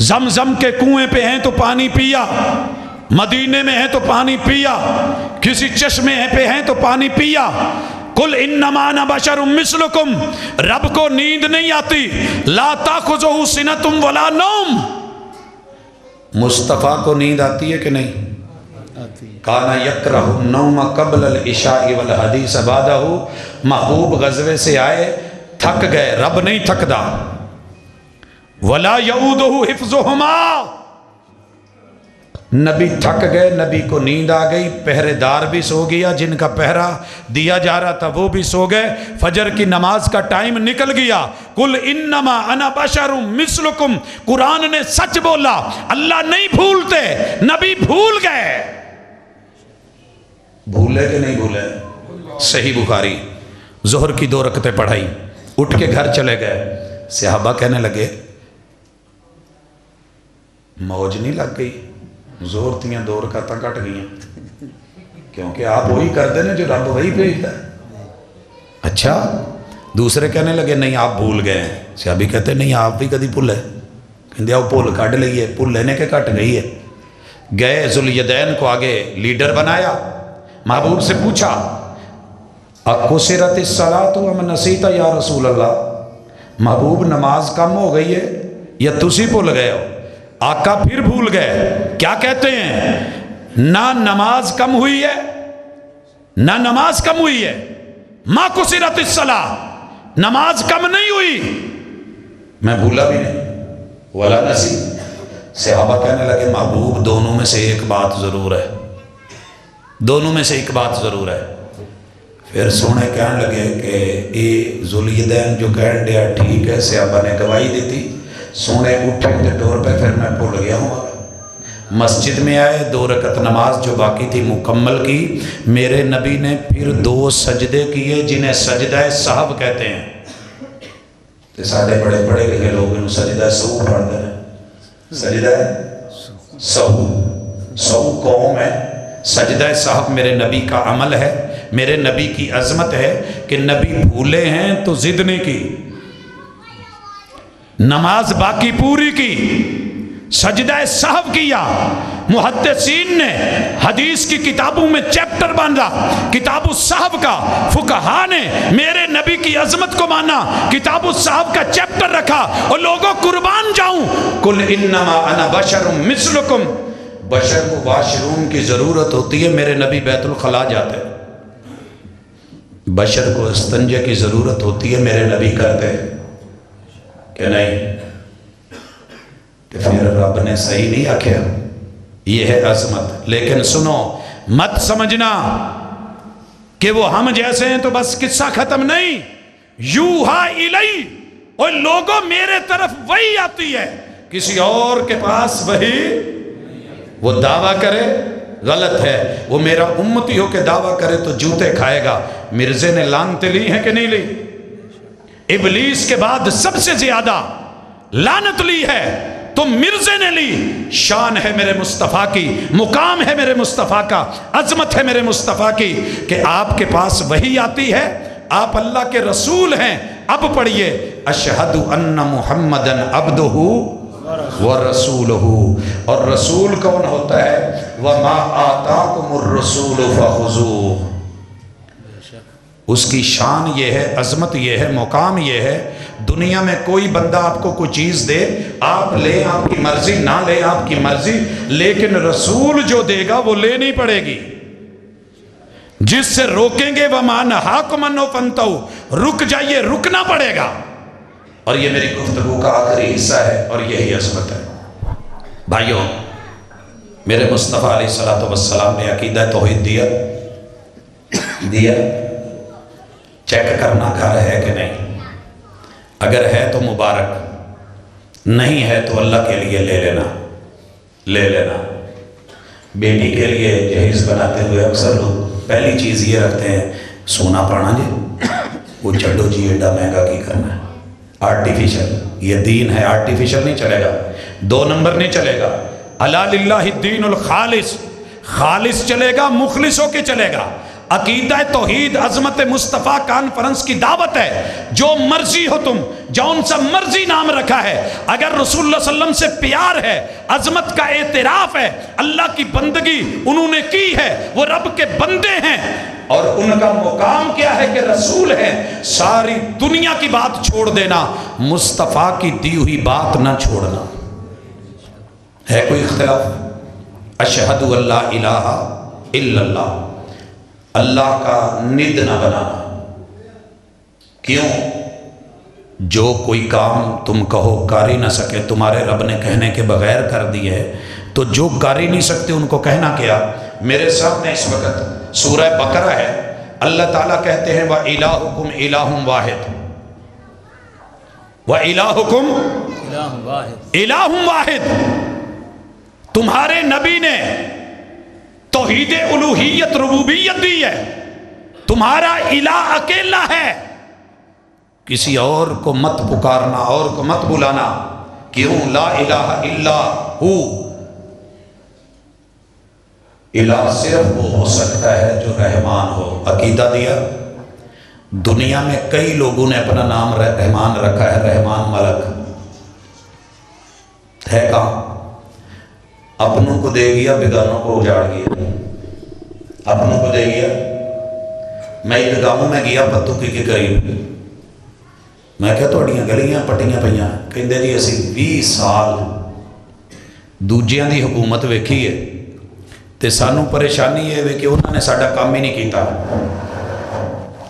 Speaker 1: زمزم کے کنویں پہ ہیں تو پانی پیا، مدینے میں ہیں تو پانی پیا، کسی چشمے پہ ہیں تو پانی پیا۔ کل انما انا بشر مثلکم، رب کو نیند نہیں آتی، لا تاخذہ سنۃ ولا نوم، مصطفیٰ کو نیند آتی ہے کہ نہیں؟ کانا یکرہ النوم قبل العشاء والحدیث بعدہ، محبوب غزوے سے آئے، تھک گئے، رب نہیں تھکدا، ولا یعودہ حفظہما، نبی تھک گئے، نبی کو نیند آ گئی، پہرے دار بھی سو گیا، جن کا پہرا دیا جا رہا تھا وہ بھی سو گئے، فجر کی نماز کا ٹائم نکل گیا۔ کل انما انا بشر مثلکم، قرآن نے سچ بولا، اللہ نہیں بھولتے، نبی بھول گئے۔ بھولے کہ نہیں بھولے؟ صحیح بخاری، ظہر کی 2 رکعتیں پڑھائی، اٹھ کے گھر چلے گئے، صحابہ کہنے لگے موج نہیں لگ گئی، زور تیاں 2 رکعتیں کٹ گئیں، کیونکہ آپ وہی کر دینے جو رب وہی بھیجتا ہے۔ اچھا، دوسرے کہنے لگے نہیں آپ بھول گئے ہیں، صحابی کہتے نہیں آپ بھی کدی بھولے، کہتے آؤ پھول کٹ لئیے، پھول لینے کے کٹ گئی ہے۔ گئے ذوالیدین کو آگے لیڈر بنایا، محبوب سے پوچھا اقصرت الصلاۃ ام نسیت یا رسول اللہ، محبوب نماز کم ہو گئی ہے یا تسی بھول گئے ہو؟ آقا پھر بھول گئے، کیا کہتے ہیں؟ نہ نماز کم ہوئی ہے، نہ نماز کم ہوئی ہے، ما قصرت الصلاۃ، نماز کم نہیں ہوئی، میں بھولا بھی نہیں، ولا نسی۔ صحابہ کہنے لگے محبوب دونوں میں سے ایک بات ضرور ہے، دونوں میں سے ایک بات ضرور ہے، پھر سونے کہنے لگے کہ یہ ذوالدین جو کہن دیا ٹھیک ہے، صحابہ نے گواہی دیتی. سونے اٹھے تے ٹور پہ پھر میں بھول گیا ہوں. مسجد میں آئے، 2 رکعت نماز جو باقی تھی مکمل کی. میرے نبی نے پھر 2 سجدے کیے جنہیں سجدہ سہو کہتے ہیں. تے سارے بڑے بڑے لکھے لوگ انہوں سجدہ سہو پڑھتے ہیں. سجدہ سہو، سہو قوم ہے. سجدہ سہو میرے نبی کا عمل ہے، میرے نبی کی عظمت ہے کہ نبی بھولے ہیں تو ضد نہیں کی، نماز باقی پوری کی، سجدہ سہو کیا. محدثین نے حدیث کی کتابوں میں چیپٹر باندھا کتاب السہو کا. فقہا نے میرے نبی کی عظمت کو مانا، کتاب السہو کا چیپٹر رکھا. اور لوگوں قربان جاؤں، قل انما انا بشر مثلکم، بشر کو واش روم کی ضرورت ہوتی ہے، میرے نبی بیت الخلا جاتے. بشر کو استنجے کی ضرورت ہوتی ہے، میرے نبی کرتے کہ نہیں. کہ پھر رب نے صحیح نہیں آکھیا. یہ ہے عظمت. لیکن سنو، مت سمجھنا کہ وہ ہم جیسے ہیں تو بس قصہ ختم نہیں. یوحا الی، اور لوگوں میرے طرف وہی آتی ہے، کسی اور کے پاس وہی. وہ دعویٰ کرے غلط ہے، وہ میرا امتی ہو کے دعویٰ کرے تو جوتے کھائے گا. مرزے نے لعنتیں لی ہیں کہ نہیں لی؟ ابلیس کے بعد سب سے زیادہ لعنت لی ہے تو مرزے نے لی. شان ہے میرے مصطفیٰ کی، مقام ہے میرے مصطفیٰ کا، عظمت ہے میرے مصطفیٰ کی کہ آپ کے پاس وہی آتی ہے، آپ اللہ کے رسول ہیں. اب پڑھیے، اشہد ان محمدن عبدہ وَرَسُولُهُ. اور رسول کون ہوتا ہے؟ وَمَا آتَاكُمُ الرَّسُولُ فَخُذُوهُ. اس کی شان یہ ہے، عظمت یہ ہے، مقام یہ ہے. دنیا میں کوئی بندہ آپ کو کوئی چیز دے، آپ لیں آپ کی مرضی، نہ لیں آپ کی مرضی، لیکن رسول جو دے گا وہ لینی پڑے گی. جس سے روکیں گے وَمَا نَهَاكُمْ عَنْهُ فَانْتَهُوا، رک جائیے، رکنا پڑے گا. اور یہ میری گفتگو کا آخری حصہ ہے اور یہی عظمت ہے. بھائیوں، میرے مصطفیٰ علیہ السلام نے عقیدہ توحید دیا. چیک کرنا گھر ہے کہ نہیں. اگر ہے تو مبارک، نہیں ہے تو اللہ کے لیے لے لینا. بیٹی کے لیے جہیز بناتے ہوئے اکثر لوگ پہلی چیز یہ رکھتے ہیں، سونا پانا جی، وہ چھڈو جی ایڈا مہنگا کی کرنا ہے، آرٹیفیشل. یہ دین ہے، آرٹیفیشل نہیں چلے گا، 2 نمبر نہیں چلے گا. الا للہ الدین الخالص، خالص چلے گا، مخلص ہو کے چلے گا. عقیدہ توحید عظمت مصطفیٰ کانفرنس کی دعوت ہے. جو مرضی ہو تم، جون سا مرضی نام رکھا ہے، اگر رسول اللہ صلی اللہ علیہ وسلم سے پیار ہے، عظمت کا اعتراف ہے، اللہ کی بندگی انہوں نے کی ہے، وہ رب کے بندے ہیں اور ان کا مقام کیا ہے کہ رسول ہیں، ساری دنیا کی بات چھوڑ دینا، مصطفیٰ کی دی ہوئی بات نہ چھوڑنا. ہے کوئی اختلاف؟ اشہد اللہ الہ الا اللہ، اللہ کا ند نہ بنانا. کیوں؟ جو کوئی کام تم کہو کر ہی نہ سکے، تمہارے رب نے کہنے کے بغیر کر دی ہے، تو جو کر ہی نہیں سکتے ان کو کہنا کیا؟ میرے سامنے اس وقت سورہ بقرہ ہے، اللہ تعالیٰ کہتے ہیں وَإِلَٰهُكُمْ إِلَٰهٌ وَاحِدٌ، وَإِلَٰهُكُمْ إِلَٰهٌ وَاحِدٌ. تمہارے نبی نے توحید الوہیت ربوبیت دی ہے، تمہارا الہ اکیلا ہے، کسی اور کو مت پکارنا، اور کو مت بلانا. کیوں؟ لا الہ الا ہو، الہ صرف وہ ہو سکتا ہے جو رحمان ہو. عقیدہ دیا. دنیا میں کئی لوگوں نے اپنا نام رحمان رکھا ہے، رحمان ملک ہے کہاں؟ اپنوں کو دے گیا، بیگانوں کو اجاڑ گیا. اپنوں کو دے گیا. میں ایک گاؤں میں گیا پتوکی کے قریب، میں کہا توڑیاں گلیاں پٹیاں پہیاں، کہندے جی اسی 20 سال دوجیاں دی حکومت ویکھی ہے تے سانوں پریشانی یہ ہے کہ انہوں نے ساڈا کام ہی نہیں کیتا،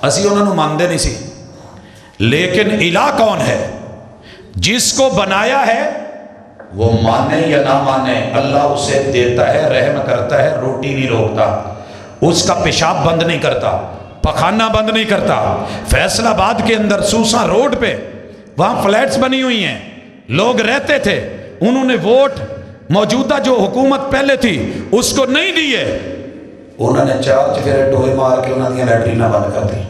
Speaker 1: اسی انہوں نے مانتے نہیں سی. لیکن الہ کون ہے؟ جس کو بنایا ہے وہ مانے یا نہ مانے، اللہ اسے دیتا ہے، رحم کرتا ہے، روٹی نہیں روکتا، اس کا پیشاب بند نہیں کرتا، پخانہ بند نہیں کرتا۔ فیصل آباد کے اندر سوسا روڈ پہ وہاں فلیٹس بنی ہوئی ہیں، لوگ رہتے تھے، انہوں نے ووٹ موجودہ جو حکومت پہلے تھی اس کو نہیں دیے، انہوں نے چار چفیرے ٹوئے مار کے انہوں نے لیٹرینہ بند کر دی۔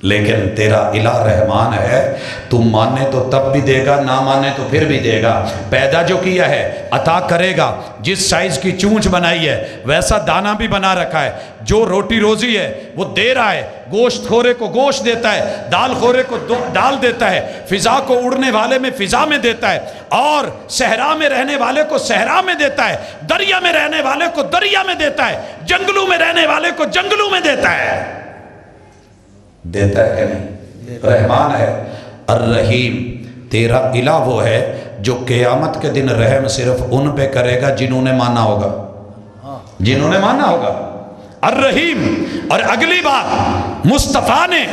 Speaker 1: لیکن تیرا الہ رحمان ہے، تو مانے تو تب بھی دے گا، نہ مانے تو پھر بھی دے گا۔ پیدا جو کیا ہے عطا کرے گا، جس سائز کی چونچ بنائی ہے ویسا دانہ بھی بنا رکھا ہے، جو روٹی روزی ہے وہ دے رہا ہے، گوشت خورے کو گوشت دیتا ہے، دال خورے کو دال دیتا ہے، فضا کو اڑنے والے میں فضا میں دیتا ہے، اور صحرا میں رہنے والے کو صحرا میں دیتا ہے، دریا میں رہنے والے کو دریا میں دیتا ہے، جنگلوں میں رہنے والے کو جنگلوں میں دیتا ہے۔ دیتا ہے کہ نہیں؟ رحمان ہے۔ الرحیم، تیرا الہ وہ ہے جو قیامت کے دن رحم صرف ان پہ کرے گا جنہوں نے مانا ہوگا، جنہوں نے مانا ہوگا۔ الرحیم۔ اور اگلی بات، مصطفیٰ نے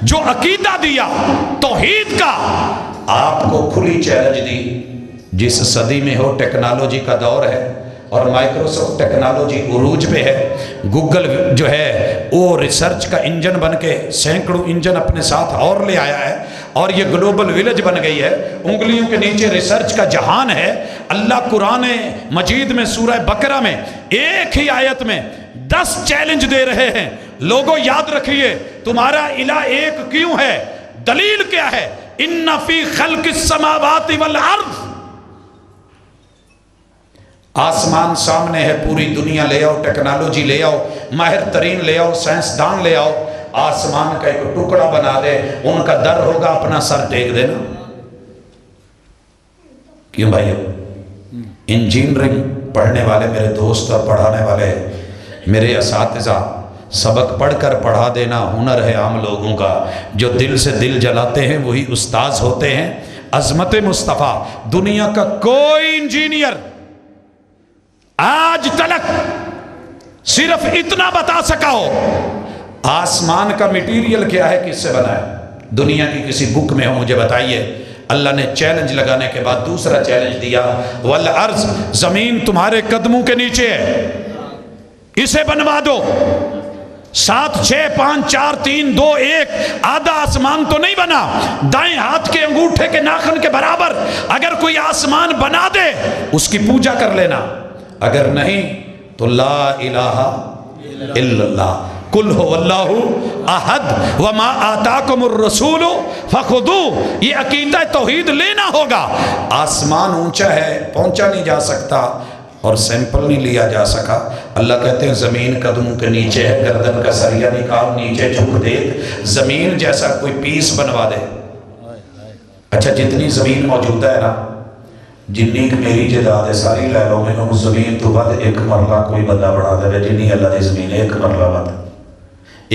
Speaker 1: جو عقیدہ دیا توحید کا، آپ کو کھلی چیلنج دی، جس صدی میں ہو ٹیکنالوجی کا دور ہے اور مائکروسافٹ ٹیکنالوجی عروج پہ ہے، گوگل جو ہے وہ ریسرچ کا انجن بن کے سینکڑوں انجن اپنے ساتھ اور لے آیا ہے، اور یہ گلوبل ویلج بن گئی ہے، انگلیوں کے نیچے ریسرچ کا جہان ہے۔ اللہ قرآن مجید میں سورہ بقرہ میں ایک ہی آیت میں 10 چیلنج دے رہے ہیں۔ لوگوں یاد رکھیے، تمہارا الہ ایک کیوں ہے؟ دلیل کیا ہے؟ ان فی خلق السماوات والارض، آسمان سامنے ہے، پوری دنیا لے آؤ، ٹیکنالوجی لے آؤ، ماہر ترین لے آؤ، سائنسدان لے آؤ، آسمان کا ایک ٹکڑا بنا دے، ان کا در ہوگا اپنا سر ٹیک دینا۔ کیوں بھائیو؟ انجینئرنگ پڑھنے والے میرے دوست اور پڑھانے والے میرے اساتذہ، سبق پڑھ کر پڑھا دینا ہنر ہے عام لوگوں کا، جو دل سے دل جلاتے ہیں وہی استاذ ہوتے ہیں۔ عظمت مصطفیٰ، دنیا کا کوئی انجینئر آج تلک صرف اتنا بتا سکا ہو آسمان کا میٹیریل کیا ہے، کس سے بنا ہے، دنیا کی کسی بک میں ہو مجھے بتائیے۔ اللہ نے چیلنج لگانے کے بعد دوسرا چیلنج دیا، والارض، زمین تمہارے قدموں کے نیچے ہے، اسے بنوا دو۔ 7 6 5 4 3 2 1، آدھا آسمان تو نہیں بنا، دائیں ہاتھ کے انگوٹھے کے ناخن کے برابر اگر کوئی آسمان بنا دے اس کی پوجا کر لینا، اگر نہیں تو لا الہ الا اللہ، قل هو اللہ احد وما آتاکم الرسول فخذوہ۔ یہ عقیدہ توحید لینا ہوگا۔ آسمان اونچا ہے، پہنچا نہیں جا سکتا اور سیمپل نہیں لیا جا سکا۔ اللہ کہتے ہیں زمین قدموں کے نیچے ہے، گردن کا سریا نکال، نیچے جھک دیکھ، زمین جیسا کوئی پیس بنوا دے۔ اچھا، جتنی زمین موجودہ ہے نا، جنی کہ میری جداد ہے ساری لے لو، میں نے زمین تو بعد ایک مرلہ کوئی بندہ بڑھا دے، جنی اللہ دی زمین ایک مرلہ بعد،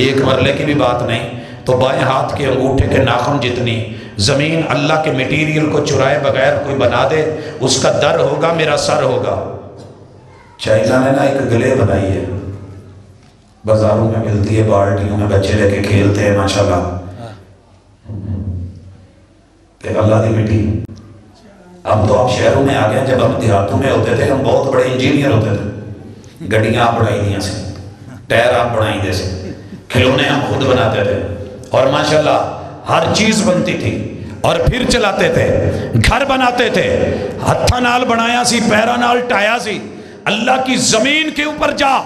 Speaker 1: ایک مرلے کی بھی بات نہیں تو بائیں ہاتھ کے انگوٹھے کے ناخن جتنی زمین اللہ کے میٹیریل کو چرائے بغیر کوئی بنا دے، اس کا در ہوگا، میرا سر ہوگا۔ چائنا نے نا ایک گلے بنائی ہے، بازاروں میں ملتی ہے، بالٹیوں میں بچے لے کے کھیلتے ہیں ماشاءاللہ، کہ اللہ دی مٹی۔ اب تو آپ شہروں میں آ گئے، جب ہم دیہاتوں میں ہوتے تھے ہم بہت بڑے انجینئر ہوتے تھے، گڈیاں آپ بنائی دیا سے، ٹائر آپ بنائی دے سے، کھلونے ہم خود بناتے تھے، اور ماشاءاللہ ہر چیز بنتی تھی، اور پھر چلاتے تھے، گھر بناتے تھے، ہتھا نال بنایا سی، پیرا نال ٹایا سی۔ اللہ کی زمین کے اوپر جا،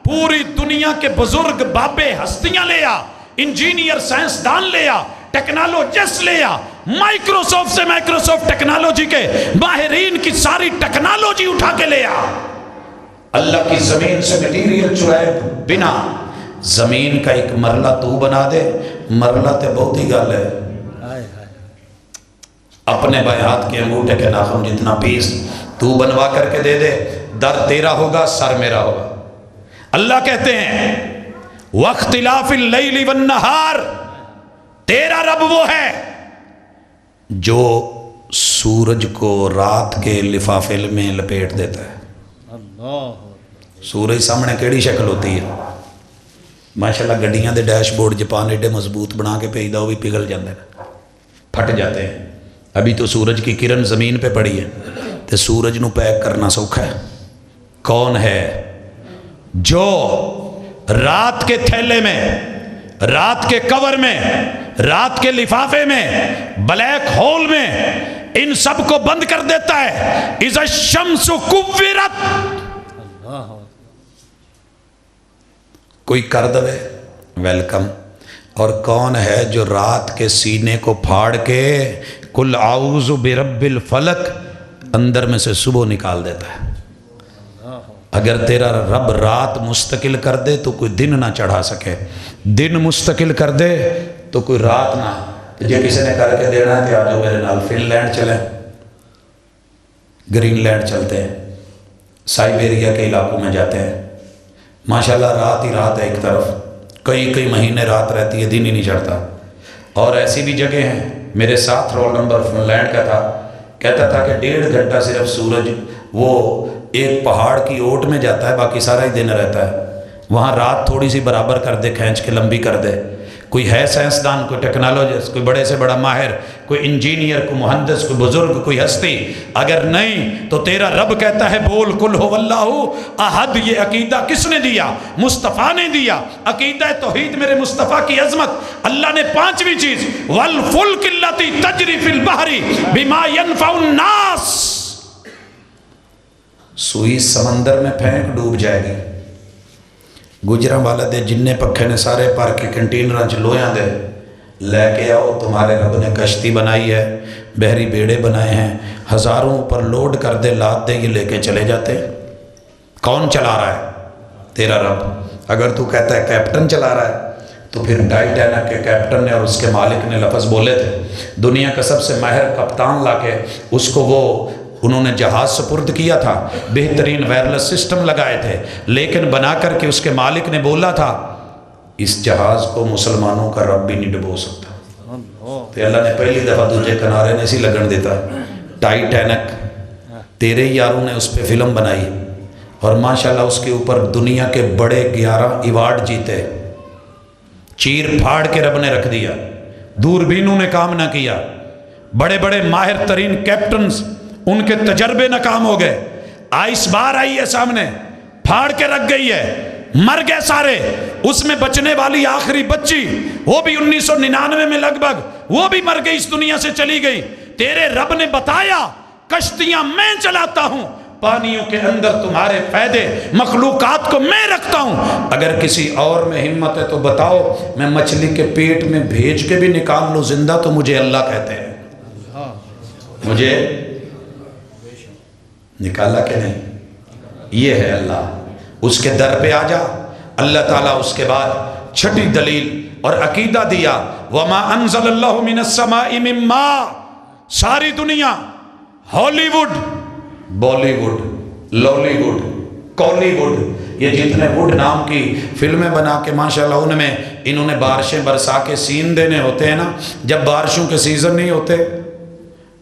Speaker 1: پوری دنیا کے بزرگ بابے ہستیاں لے آ، انجینئر سائنسدان لے آ، ٹیکنالوجسٹ لے آ، مائکروسافٹ سے مائکروسافٹ ٹیکنالوجی کے ماہرین کی ساری ٹیکنالوجی اٹھا کے لے آ۔ اللہ کی زمین سے میٹیریل چرائے بنا زمین کا ایک مرلہ تو بنا دے، مرلہ تے بہت ہی گل ہے، اپنے بائیں ہاتھ کے انگوٹھے کے ناخن جتنا پیس تو بنوا کر کے دے دے، در تیرا ہوگا، سر میرا ہوگا۔ اللہ کہتے ہیں وَاخْتِلَافِ اللَّيْلِ وَالنَّهَارِ، تیرا رب وہ ہے جو سورج کو رات کے لفافے میں لپیٹ دیتا ہے۔ سورج سامنے کیڑی شکل ہوتی ہے؟ ماشاءاللہ گڈیاں دے ڈیش بورڈ جپان ایڈے مضبوط بنا کے بھیجدا، وہ بھی پگھل جاندے ہیں، پھٹ جاتے ہیں۔ ابھی تو سورج کی کرن زمین پہ پڑی ہے، تو سورج نو پیک کرنا سوکھا ہے۔ کون ہے جو رات کے تھیلے میں، رات کے کور میں، رات کے لفافے میں، بلیک ہول میں ان سب کو بند کر دیتا ہے۔ اذا الشمس کورت، کوئی کر دوے ویلکم۔ اور کون ہے جو رات کے سینے کو پھاڑ کے قل اعوذ برب الفلق اندر میں سے صبح نکال دیتا ہے۔ اگر تیرا رب رات مستقل کر دے تو کوئی دن نہ چڑھا سکے، دن مستقل کر دے تو کوئی رات نہ۔ جے کسی نے کر کے دینا ہے کہ آجو میرے نال فن لینڈ چلیں، گرین لینڈ چلتے ہیں، سائبیریا کے علاقوں میں جاتے ہیں، ماشاءاللہ رات ہی رات ہے، ایک طرف کئی مہینے رات رہتی ہے، دن ہی نہیں چڑھتا۔ اور ایسی بھی جگہ ہیں، میرے ساتھ رول نمبر فن لینڈ کا تھا، کہتا تھا کہ 1.5 گھنٹہ صرف سورج وہ ایک پہاڑ کی اوٹ میں جاتا ہے، باقی سارا ہی دن رہتا ہے، وہاں رات تھوڑی سی برابر کر دے، کھینچ کے لمبی کر دے۔ کوئی ہے سائنسدان، کوئی ٹیکنالوجسٹ، کوئی بڑے سے بڑا ماہر، کوئی انجینئر، کوئی مہندس، کوئی بزرگ، کوئی ہستی، اگر نہیں تو تیرا رب کہتا ہے بول قل هو اللہ احد۔ یہ عقیدہ کس نے دیا؟ مصطفیٰ نے دیا۔ عقیدہ توحید میرے مصطفیٰ کی عظمت۔ اللہ نے 5ویں چیز والفلک التی تجری فی البحر بما ينفع الناس، سوئی سمندر میں پھینک ڈوب جائے گی، گجرہ والا دے جننے پکھے نے سارے پر کے کنٹینراں چ لویاں دے لے کے آؤ، تمہارے رب نے کشتی بنائی ہے، بحری بیڑے بنائے ہیں، ہزاروں پر لوڈ کر دے، لاد دے، یہ لے کے چلے جاتے۔ کون چلا رہا ہے؟ تیرا رب۔ اگر تو کہتا ہے کیپٹن چلا رہا ہے تو پھر ٹائٹینک کے کیپٹن نے اور اس کے مالک نے لفظ بولے تھے، دنیا کا سب سے ماہر کپتان لا کے اس کو وہ انہوں نے جہاز سپرد کیا تھا، بہترین وائرلیس سسٹم لگائے تھے، لیکن بنا کر کے اس کے مالک نے بولا تھا اس جہاز کو مسلمانوں کا رب بھی نہیں ڈبو سکتا۔ تو اللہ نے پہلی دفعہ دوسرے کنارے نے اسی لگن دیتا۔ ٹائٹینک تیرے یاروں نے اس پہ فلم بنائی اور ماشاءاللہ اس کے اوپر دنیا کے بڑے 11 ایوارڈ جیتے، چیر پھاڑ کے رب نے رکھ دیا، دوربینوں نے کام نہ کیا، بڑے بڑے ماہر ترین کیپٹنز ان کے تجربے ناکام ہو گئے، آئس بار آئی ہے سامنے، پھاڑ کے رکھ گئی ہے، مر گئے سارے، اس میں بچنے والی آخری بچی وہ بھی 1999 میں لگ بھگ وہ بھی مر گئی، اس دنیا سے چلی گئی۔ تیرے رب نے بتایا کشتیاں میں چلاتا ہوں، پانیوں کے اندر تمہارے فائدے، مخلوقات کو میں رکھتا ہوں، اگر کسی اور میں ہمت ہے تو بتاؤ، میں مچھلی کے پیٹ میں بھیج کے بھی نکال لو زندہ تو مجھے اللہ کہتے ہیں، مجھے نکالا کہ نہیں؟ یہ ہے اللہ۔ اس کے در پہ آ جا، اللہ تعالیٰ اس کے بعد 6ٹھی دلیل اور عقیدہ دیا وَمَا أَنزَلَ اللَّهُ مِنَ السَّمَاءِ مِن مَاءٍ۔ ساری دنیا Hollywood, Bollywood, Lollywood, Kollywood, یہ جتنے ووڈ نام کی فلمیں بنا کے ماشاءاللہ ان میں انہوں نے بارشیں برسا کے سین دینے ہوتے ہیں نا، جب بارشوں کے سیزن نہیں ہوتے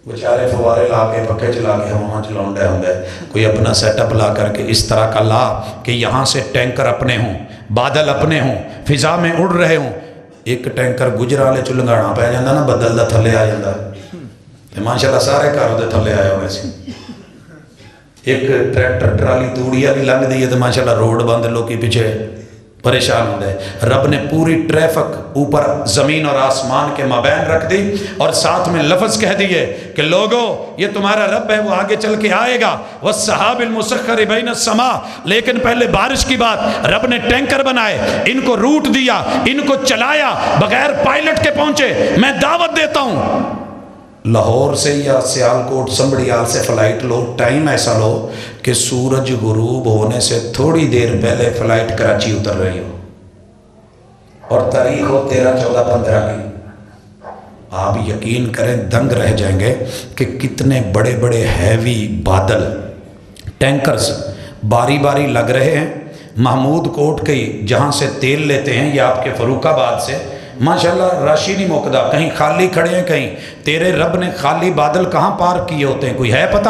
Speaker 1: بچارے فوارے لا کے پکے چلا کے ہوا چلاؤں ڈے ہوں گے، کوئی اپنا سیٹ اپ لا کر کے اس طرح کا لا کہ یہاں سے ٹینکر اپنے ہوں، بادل اپنے ہوں، فضا میں اڑ رہے ہوں۔ ایک ٹینکر گجرا لے چلنگانا پہ جاندہ نا، بدل دا تھلے آ جاندہ، ماشاءاللہ سارے کاروں دے تھلے آئے ہوئے سی۔ ایک ٹریکٹر ٹرالی توڑیا بھی لنگ دی ہے تو ماشاءاللہ روڈ بند لوگ کی پیچھے پریشان ہوں دے۔ رب نے پوری ٹریفک اوپر زمین اور آسمان کے مابین رکھ دی اور ساتھ میں لفظ کہہ دیے کہ لوگو یہ تمہارا رب ہے، وہ آگے چل کے آئے گا، وَالسَّحَابِ الْمُسَخَّرِ بَيْنَ السَّمَاءِ۔ لیکن پہلے بارش کی بات، رب نے ٹینکر بنائے، ان کو روٹ دیا، ان کو چلایا، بغیر پائلٹ کے پہنچے۔ میں دعوت دیتا ہوں لاہور سے یا سیالکوٹ سنبڑیال سے فلائٹ لو، ٹائم ایسا لو کہ سورج غروب ہونے سے تھوڑی دیر پہلے فلائٹ کراچی اتر رہی ہو اور تاریخ ہو 13-14-15 کی، آپ یقین کریں دنگ رہ جائیں گے کہ کتنے بڑے بڑے ہیوی بادل ٹینکرز باری باری لگ رہے ہیں۔ محمود کوٹ کی جہاں سے تیل لیتے ہیں یا آپ کے فروخ آباد سے، ماشاءاللہ راشی نہیں موقدہ، کہیں خالی کھڑے ہیں، کہیں تیرے رب نے خالی بادل کہاں پارک کیے ہوتے ہیں، کوئی ہے پتہ؟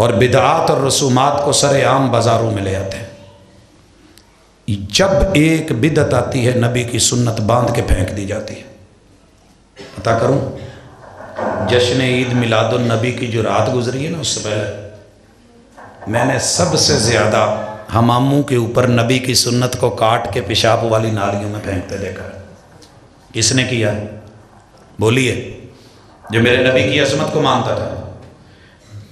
Speaker 1: اور بدعات اور رسومات کو سر عام بازاروں میں لے آتے ہیں۔ جب ایک بدعت آتی ہے نبی کی سنت باندھ کے پھینک دی جاتی ہے۔ پتہ کروں، جشن عید میلاد النبی کی جو رات گزری ہے نا، اس سے پہلے میں نے سب سے زیادہ حماموں کے اوپر نبی کی سنت کو کاٹ کے پیشاب والی نالیوں میں پھینکتے دیکھا۔ کس نے کیا؟ بولیے۔ جو میرے نبی کی عظمت کو مانتا تھا،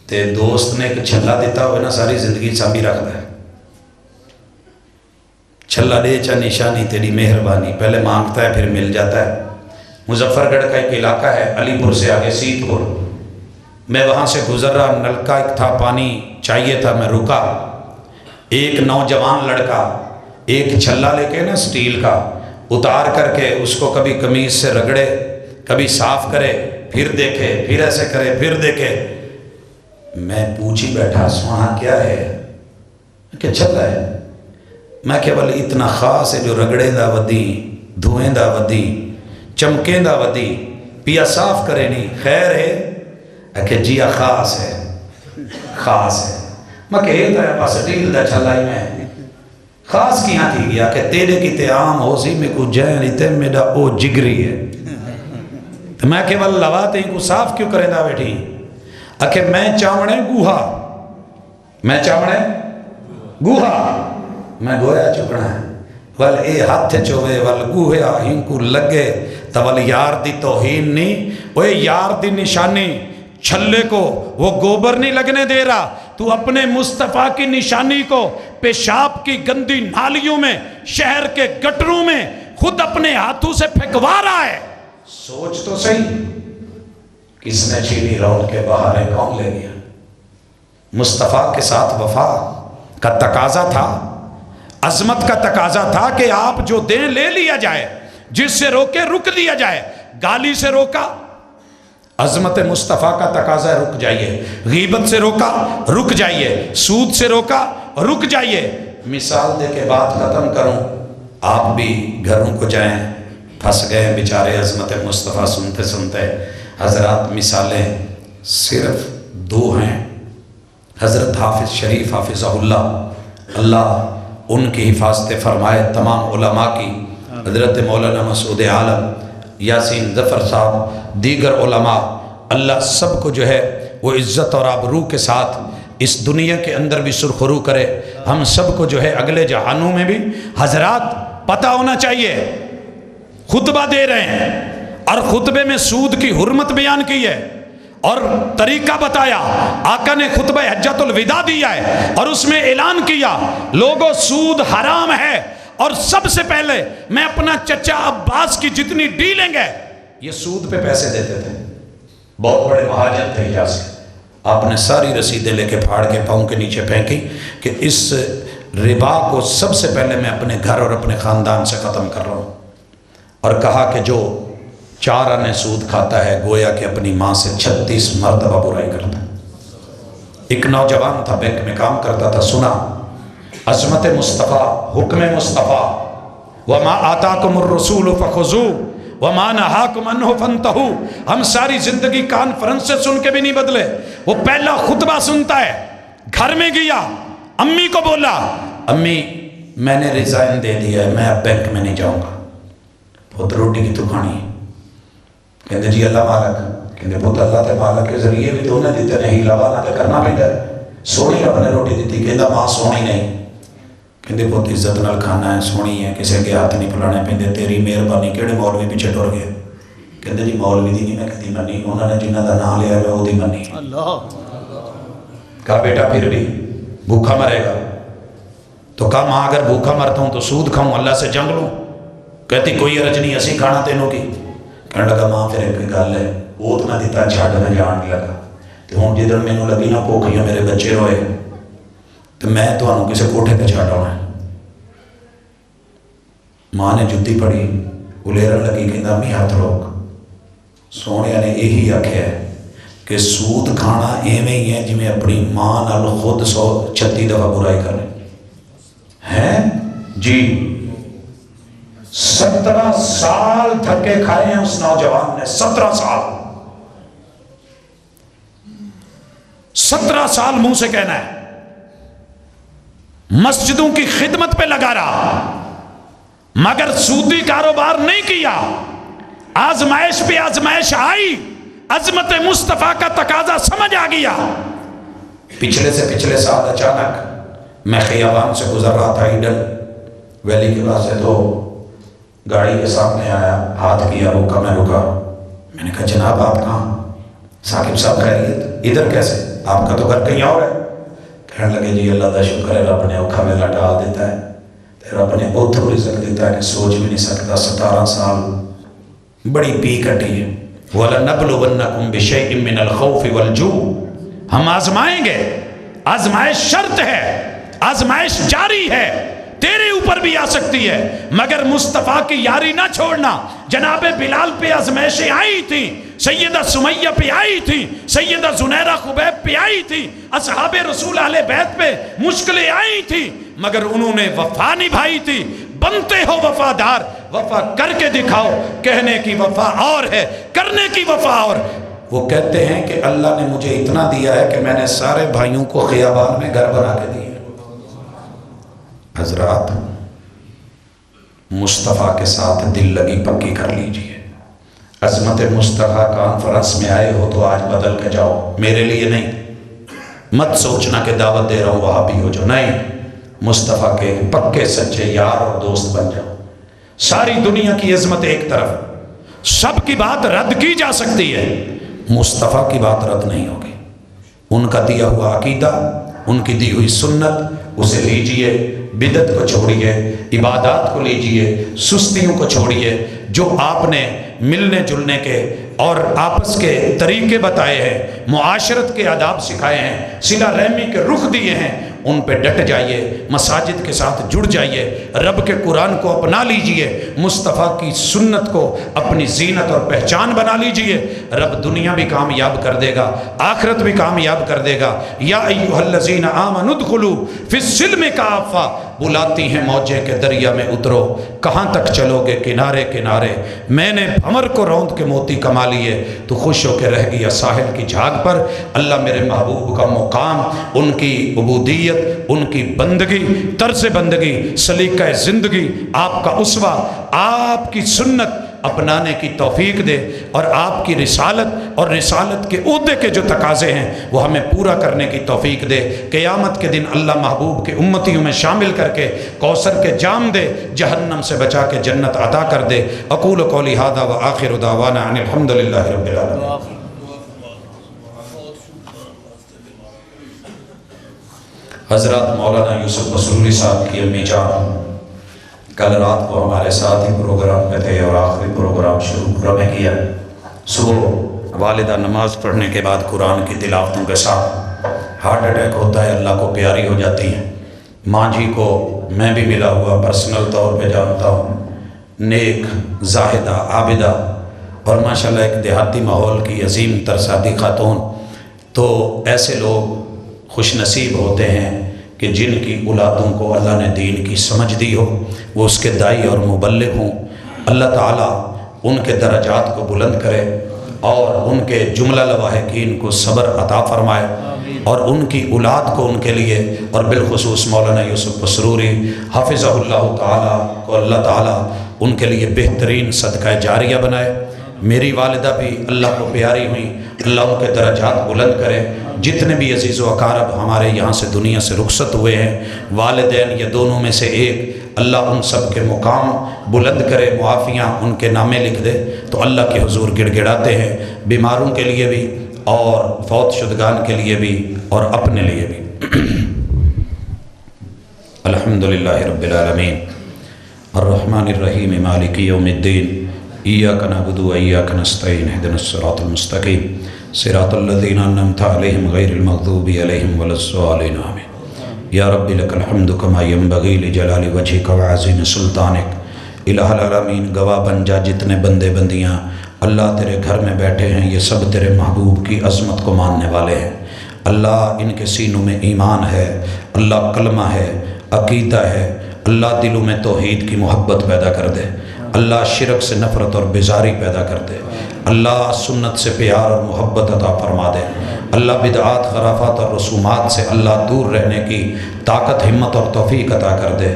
Speaker 1: تے دوست نے ایک چھلا دیتا ہوئے نا ساری زندگی سانبھی رکھتا ہے۔ چھلا دے چا نشانی تیری مہربانی، پہلے مانگتا ہے پھر مل جاتا ہے۔ مظفر گڑھ کا ایک علاقہ ہے علی پور سے آگے سیت پور، میں وہاں سے گزر رہا، نلکا ایک تھا، پانی چاہیے تھا، میں رکا۔ ایک نوجوان لڑکا ایک چھلا لے کے نا سٹیل کا اتار کر کے اس کو کبھی قمیض سے رگڑے، کبھی صاف کرے، پھر دیکھے، پھر ایسے کرے، پھر دیکھے۔ میں پوچھ ہی بیٹھا، سونا کیا ہے؟ کہ چھلا ہے۔ میں کہ بل اتنا خاص ہے جو رگڑے دا ودی، دھوئیں دا ودی، چمکیں دا ودی، پیا صاف کرے نہیں، خیر ہے؟ کہ جیا خاص ہے، خاص ہے۔ میں کہ یہ تو ہے پاس ڈیل دا چھلائی میں خاص کیاں تھی گیا کہ تیرے کی تے عام ہو سی میں کو جہنی تے میرا او جگری ہے۔ تو میں کہ بل لواتے ہیں کو صاف کیوں کریں دا بیٹھی؟ کہ میں چاوڑے گوہا، میں چاوڑے گوہا، میں گویا چکنا ہے، ول اے ہاتھ چوے ول گوہیا ہن کو لگے تو ول یار دی توہین نہیں، وہ یار دی نشانی چھلے کو وہ گوبر نہیں لگنے دے رہا، تو اپنے مصطفیٰ کی نشانی کو پیشاب کی گندی نالیوں میں، شہر کے گٹروں میں خود اپنے ہاتھوں سے پھینکوا رہا ہے۔ سوچ تو صحیح، کس نے چھینی رون کے بہارے کون لے گیا؟ مصطفیٰ کے ساتھ وفا کا تقاضا تھا، عظمت کا تقاضا تھا کہ آپ جو دیں لے لیا جائے، جس سے روکے رک دیا جائے۔ گالی سے روکا، عظمت مصطفیٰ کا تقاضا ہے رک جائیے۔ غیبت سے روکا، رک جائیے۔ سود سے روکا، رک جائیے۔ مثال دے کے بات ختم کروں، آپ بھی گھروں کو جائیں، پھنس گئے بیچارے عظمت مصطفیٰ سنتے سنتے۔ حضرات مثالیں صرف دو ہیں، حضرت حافظ شریف حافظہ اللہ ان کی حفاظت فرمائے، تمام علماء کی، حضرت مولانا مسعود عالم، یاسین ظفر صاحب، دیگر علماء، اللہ سب کو جو ہے وہ عزت اور آبرو کے ساتھ اس دنیا کے اندر بھی سرخرو کرے، ہم سب کو جو ہے اگلے جہانوں میں بھی۔ حضرات پتہ ہونا چاہیے، خطبہ دے رہے ہیں اور خطبے میں سود کی حرمت بیان کی ہے اور طریقہ بتایا، آقا نے خطبہ حجۃ الوداع دیا ہے اور اس میں اعلان کیا لوگوں سود حرام ہے، اور سب سے پہلے میں اپنا چچا عباس کی جتنی ڈیلنگ ہے یہ سود پہ پیسے دیتے تھے، بہت بڑے مہاجر تھے حجاز کے، آپ نے ساری رسیدیں لے کے پھاڑ کے پاؤں کے نیچے پھینکی کہ اس ربا کو سب سے پہلے میں اپنے گھر اور اپنے خاندان سے ختم کر رہا ہوں، اور کہا کہ جو 4 آنے سود کھاتا ہے گویا کہ اپنی ماں سے 36 مرتبہ برائی کرتا ہے۔ ایک نوجوان تھا، بینک میں کام کرتا تھا، سنا عظمت مصطفیٰ، حکم مصطفیٰ، وَمَا آتَاكُمُ الرَّسُولُ فَخُذُوهُ وَمَا نَهَاكُمْ عَنْهُ فَانْتَهُوا۔ ہم ساری زندگی کانفرنس سے سن کے بھی نہیں بدلے، وہ پہلا خطبہ سنتا ہے، گھر میں گیا، امی کو بولا امی میں نے ریزائن دے دیا ہے، میں اب بینک میں نہیں جاؤں گا، بہت روٹی کی تو کھانی ہے۔ کہتے جی اللہ مالک، کہتے بہت اللہ تے مالک کے ذریعے بھی تو نے دیتے نہیں، لوانا تے کرنا بھی ہے، سونی رب نے روٹی دیتی، کہتا ماں سونی نہیں، کہتے بہت عزت نال کھانا ہے، سونی ہے، کسی کے ہاتھ نہیں پھلانے پیندے، تیری مہربانی، کیڑے مولوی پیچھے ٹر گئے؟ کہتے جی مولوی دی نہیں میں کہتی منی، انہوں نے جنہ دا نام لیا میں وہ دی منی۔ کہا بیٹا پھر بھی بھوکا مرے گا؟ تو کہا ماں اگر بھوکا مرتا ہوں تو سود کھاؤں، اللہ سے جنگ لوں؟ کہتی کوئی عرض نہیں، اسی کھانا تینوں کی۔ کہنے لگا ماں پھر ایک گل ہے، اوت نہ دیتا چھاڑ میں جان نہیں لگا، تو ہوں جدھر میں نے لگی نہ پوکھیاں میرے بچے روئے تو میں تو آنوں کسے کوٹھے پہ چھاڑا ہوں۔ ماں نے جتی پڑی، الیرن لگی کہ امی ہاتھ روک، سونے نے یہی آکھیا ہے کہ سود کھانا ایویں ہی ہے جی میں اپنی ماں نال خود 136 دفعہ برائی کر ہیں جی۔ 17 سال تھکے کھائے ہیں اس نوجوان نے، 17 سال 17 سال منہ سے کہنا ہے، مسجدوں کی خدمت پہ لگا رہا، مگر سودی کاروبار نہیں کیا۔ آزمائش پہ آزمائش آئی، عظمت مصطفیٰ کا تقاضا سمجھ آ گیا۔ پچھلے سے پچھلے سال اچانک میں خیابان سے گزر رہا تھا، ایڈن ویلی کے پاس سے، تو گاڑی کے سامنے آیا، ہاتھ کیا، روکا، میں رکا، میں نے کہا جناب آپ کہاں؟ ثاقب صاحب خیریت؟ ادھر کیسے؟ آپ کا تو گھر کہیں اور ہے۔ کہنے لگے جی اللہ کا شکر ہے، رب نے اوکھا میلا ڈال دیتا ہے، رب نے اتھو رزق دیتا ہے کہ سوچ بھی نہیں سکتا۔ 17 سال بڑی پی کٹی ہے۔ وَلَنَبْلُوَنَّكُمْ بِشَيْءٍ مِّنَ الْخَوْفِ وَالْجُوعِ، ہم آزمائیں گے، آزمائش شرط ہے، آزمائش جاری ہے، تیرے اوپر بھی آ سکتی ہے، مگر مصطفیٰ کی یاری نہ چھوڑنا۔ جناب بلال پہ آزمائشیں آئی تھیں، سیدہ سمیہ پہ آئی تھی، سیدہ زنیرہ خبیب پہ آئی تھی، اصحاب رسول اہل بیت پہ مشکلیں آئی تھی، مگر انہوں نے وفا نبھائی تھی۔ بنتے ہو وفادار، وفا کر کے دکھاؤ، کہنے کی وفا اور ہے، کرنے کی وفا اور۔ وہ کہتے ہیں کہ اللہ نے مجھے اتنا دیا ہے کہ میں نے سارے بھائیوں کو خیابان میں گھر بنا کے دیے۔ حضرات مصطفیٰ کے ساتھ دل لگی پکی کر لیجئے۔ عظمت مصطفیٰ کانفرنس میں آئے ہو تو آج بدل کے جاؤ، میرے لیے نہیں۔ مت سوچنا کہ دعوت دے رہا ہوں وہاں بھی ہو جو، نہیں، مصطفیٰ کے پکے سچے یار اور دوست بن جاؤ۔ ساری دنیا کی عظمت ایک طرف، سب کی بات رد کی جا سکتی ہے، مصطفیٰ کی بات رد نہیں ہوگی۔ ان کا دیا ہوا عقیدہ، ان کی دی ہوئی سنت، اسے لیجئے، بدعت کو چھوڑیے، عبادات کو لیجئے، سستیوں کو چھوڑیے۔ جو آپ نے ملنے جلنے کے اور آپس کے طریقے بتائے ہیں، معاشرت کے آداب سکھائے ہیں، صلہ رحمی کے رخ دیے ہیں، ان پہ ڈٹ جائیے، مساجد کے ساتھ جڑ جائیے، رب کے قرآن کو اپنا لیجئے، مصطفیٰ کی سنت کو اپنی زینت اور پہچان بنا لیجئے۔ رب دنیا بھی کامیاب کر دے گا، آخرت بھی کامیاب کر دے گا۔ یا ایھا الذین آمنوا ادخلوا فی السلم کافہ، بلاتی ہیں موجیں کے دریا میں اترو، کہاں تک چلو گے کنارے کنارے، میں نے بھمر کو روند کے موتی کما لیے، تو خوش ہو کے رہ گیا ساحل کی جھاگ پر۔ اللہ میرے محبوب کا مقام، ان کی عبودیت، ان کی بندگی، طرز بندگی، سلیقہ زندگی، آپ کا اسوہ، آپ کی سنت اپنانے کی توفیق دے، اور آپ کی رسالت اور رسالت کے عہدے کے جو تقاضے ہیں وہ ہمیں پورا کرنے کی توفیق دے۔ قیامت کے دن اللہ محبوب کے امتیوں میں شامل کر کے کوثر کے جام دے، جہنم سے بچا کے جنت عطا کر دے۔ اقول قولی ھذا وآخر دعوانا ان الحمد للہ رب العالمین۔ حضرات مولانا یوسف مسروری صاحب کی امی جان کل رات کو ہمارے ساتھ ہی پروگرام میں تھے، اور آخری پروگرام شروع میں کیا۔ صبح والدہ نماز پڑھنے کے بعد قرآن کی تلاوتوں کے ساتھ ہارٹ اٹیک ہوتا ہے، اللہ کو پیاری ہو جاتی ہیں۔ ماں جی کو میں بھی ملا ہوا پرسنل طور پہ جانتا ہوں، نیک، زاہدہ، عابدہ، اور ماشاءاللہ ایک دیہاتی ماحول کی عظیم ترسادی خاتون۔ تو ایسے لوگ خوش نصیب ہوتے ہیں کہ جن کی اولادوں کو اللہ نے دین کی سمجھ دی ہو، وہ اس کے داعی اور مبلغ ہوں۔ اللہ تعالیٰ ان کے درجات کو بلند کرے، اور ان کے جملہ لواحقین کو صبر عطا فرمائے، اور ان کی اولاد کو ان کے لیے، اور بالخصوص مولانا یوسف مسروری حافظہ اللہ تعالیٰ کو اللہ تعالیٰ ان کے لیے بہترین صدقہ جاریہ بنائے۔ میری والدہ بھی اللہ کو پیاری ہوئیں، اللہ ان کے درجات بلند کرے۔ جتنے بھی عزیز و اقارب ہمارے یہاں سے دنیا سے رخصت ہوئے ہیں، والدین یا دونوں میں سے ایک، اللہ ان سب کے مقام بلند کرے، معافیاں ان کے نامے لکھ دے۔ تو اللہ کے حضور گڑ گڑاتے ہیں، بیماروں کے لیے بھی اور فوت شدگان کے لیے بھی اور اپنے لیے بھی۔ الحمدللہ رب العالمین الرحمن الرحیم مالک یوم الدین ایاک نعبد و ایاک نستعین اہدنا الصراط المستقیم صراط الذین انعمت علیہم غیر المغضوب علیہم ولا الضالین آمین۔ یا رب لک الحمد کما ینبغی لجلال وجہک وعظیم سلطانک۔ الہ العالمین گواہ بن جا جتنے بندے بندیاں اللہ تیرے گھر میں بیٹھے ہیں، یہ سب تیرے محبوب کی عظمت کو ماننے والے ہیں۔ اللہ ان کے سینوں میں ایمان ہے، اللہ کلمہ ہے، عقیدہ ہے، اللہ دلوں میں توحید کی محبت پیدا کر دے، اللہ شرک سے نفرت اور بیزاری پیدا کر دے، اللہ سنت سے پیار اور محبت عطا فرما دے۔ اللہ بدعات خرافات اور رسومات سے اللہ دور رہنے کی طاقت ہمت اور توفیق عطا کر دے۔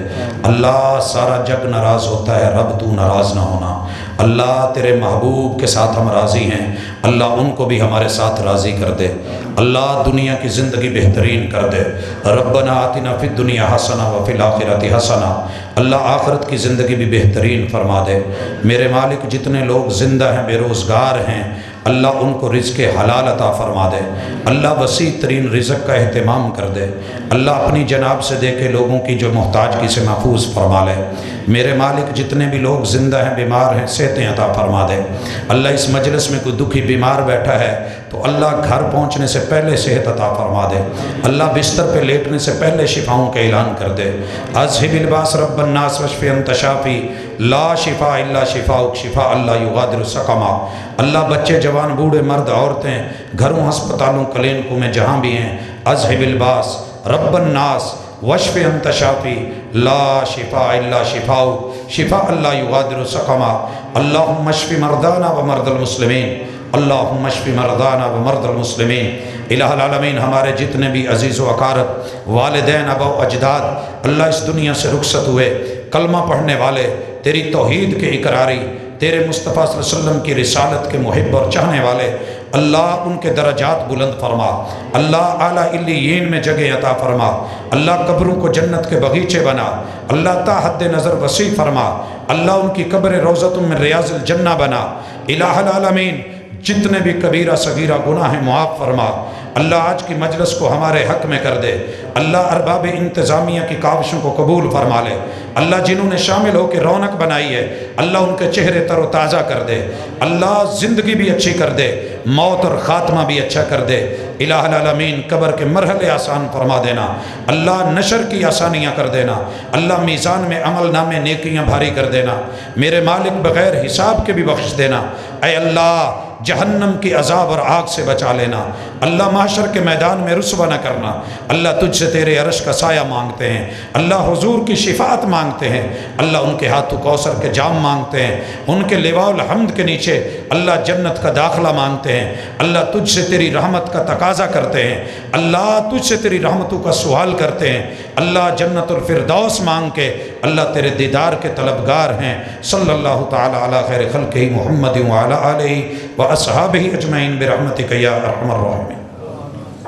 Speaker 1: اللہ سارا جگ ناراض ہوتا ہے، رب تو ناراض نہ ہونا۔ اللہ تیرے محبوب کے ساتھ ہم راضی ہیں، اللہ ان کو بھی ہمارے ساتھ راضی کر دے۔ اللہ دنیا کی زندگی بہترین کر دے۔ ربنا آتنا فی الدنیا حسنہ وفی الآخرۃ حسنہ، اللہ آخرت کی زندگی بھی بہترین فرما دے۔ میرے مالک جتنے لوگ زندہ ہیں، بے روزگار ہیں، اللہ ان کو رزق حلال عطا فرما دے۔ اللہ وسیع ترین رزق کا اہتمام کر دے۔ اللہ اپنی جناب سے دے کے لوگوں کی جو محتاجگی سے محفوظ فرما لے۔ میرے مالک جتنے بھی لوگ زندہ ہیں، بیمار ہیں، صحتیں عطا فرما دے۔ اللہ اس مجلس میں کوئی دکھی بیمار بیٹھا ہے تو اللہ گھر پہنچنے سے پہلے صحت عطا فرما دے۔ اللہ بستر پہ لیٹنے سے پہلے شفاؤں کا اعلان کر دے۔ اذھب الباس رب الناس واشف انت شافی لا شفاء الا شفاؤک شفاء اللہ یغادر سقما۔ اللہ بچے جوان بوڑھے مرد عورتیں گھروں ہسپتالوں کلینکوں میں جہاں بھی ہیں، اذھب الباس رب الناس واشف انت شافی لا شفاء الا شفاؤک شفاء اللہ یغادر سقما۔ اللہم اشف مرضانا و مرضی المسلمین، اللہم اشف مرضانا و مرضی المسلمین۔ الہ العالمین ہمارے جتنے بھی عزیز و اقارب، والدین، آبا و اجداد اللہ اس دنیا سے رخصت ہوئے، کلمہ پڑھنے والے، تیری توحید کے اقراری، تیرے مصطفیٰ صلی اللہ علیہ وسلم کی رسالت کے محب اور چاہنے والے، اللہ ان کے درجات بلند فرما۔ اللہ اعلیٰ علیین میں جگہ عطا فرما۔ اللہ قبروں کو جنت کے بغیچے بنا۔ اللہ تا حد نظر وسیع فرما۔ اللہ ان کی قبر روضۃ من ریاض الجنہ بنا۔ الہ العالمین جتنے بھی کبیرہ صغیرہ گناہ معاف فرما۔ اللہ آج کی مجلس کو ہمارے حق میں کر دے۔ اللہ ارباب انتظامیہ کی کاوشوں کو قبول فرما لے۔ اللہ جنہوں نے شامل ہو کے رونق بنائی ہے، اللہ ان کے چہرے تر و تازہ کر دے۔ اللہ زندگی بھی اچھی کر دے، موت اور خاتمہ بھی اچھا کر دے۔ الہ العالمین قبر کے مرحلے آسان فرما دینا۔ اللہ نشر کی آسانیاں کر دینا۔ اللہ میزان میں عمل نامے نیکیاں بھاری کر دینا۔ میرے مالک بغیر حساب کے بھی بخش دینا۔ اے اللہ جہنم کی عذاب اور آگ سے بچا لینا۔ اللہ محشر کے میدان میں رسوا نہ کرنا۔ اللہ تجھ سے تیرے عرش کا سایہ مانگتے ہیں۔ اللہ حضور کی شفاعت مانگتے ہیں۔ اللہ ان کے ہاتھوں کوثر کے جام مانگتے ہیں۔ ان کے لواء الحمد کے نیچے اللہ جنت کا داخلہ مانگتے ہیں۔ اللہ تجھ سے تیری رحمت کا تقاضا کرتے ہیں۔ اللہ تجھ سے تیری رحمتوں کا سوال کرتے ہیں۔ اللہ جنت الفردوس مانگ کے اللہ تیرے دیدار کے طلبگار ہیں۔ صلی اللہ تعالی علی خیر خلقہ محمد وعلی آلہ واصحابہ اجمعین برحمتک یا ارحم الراحمین۔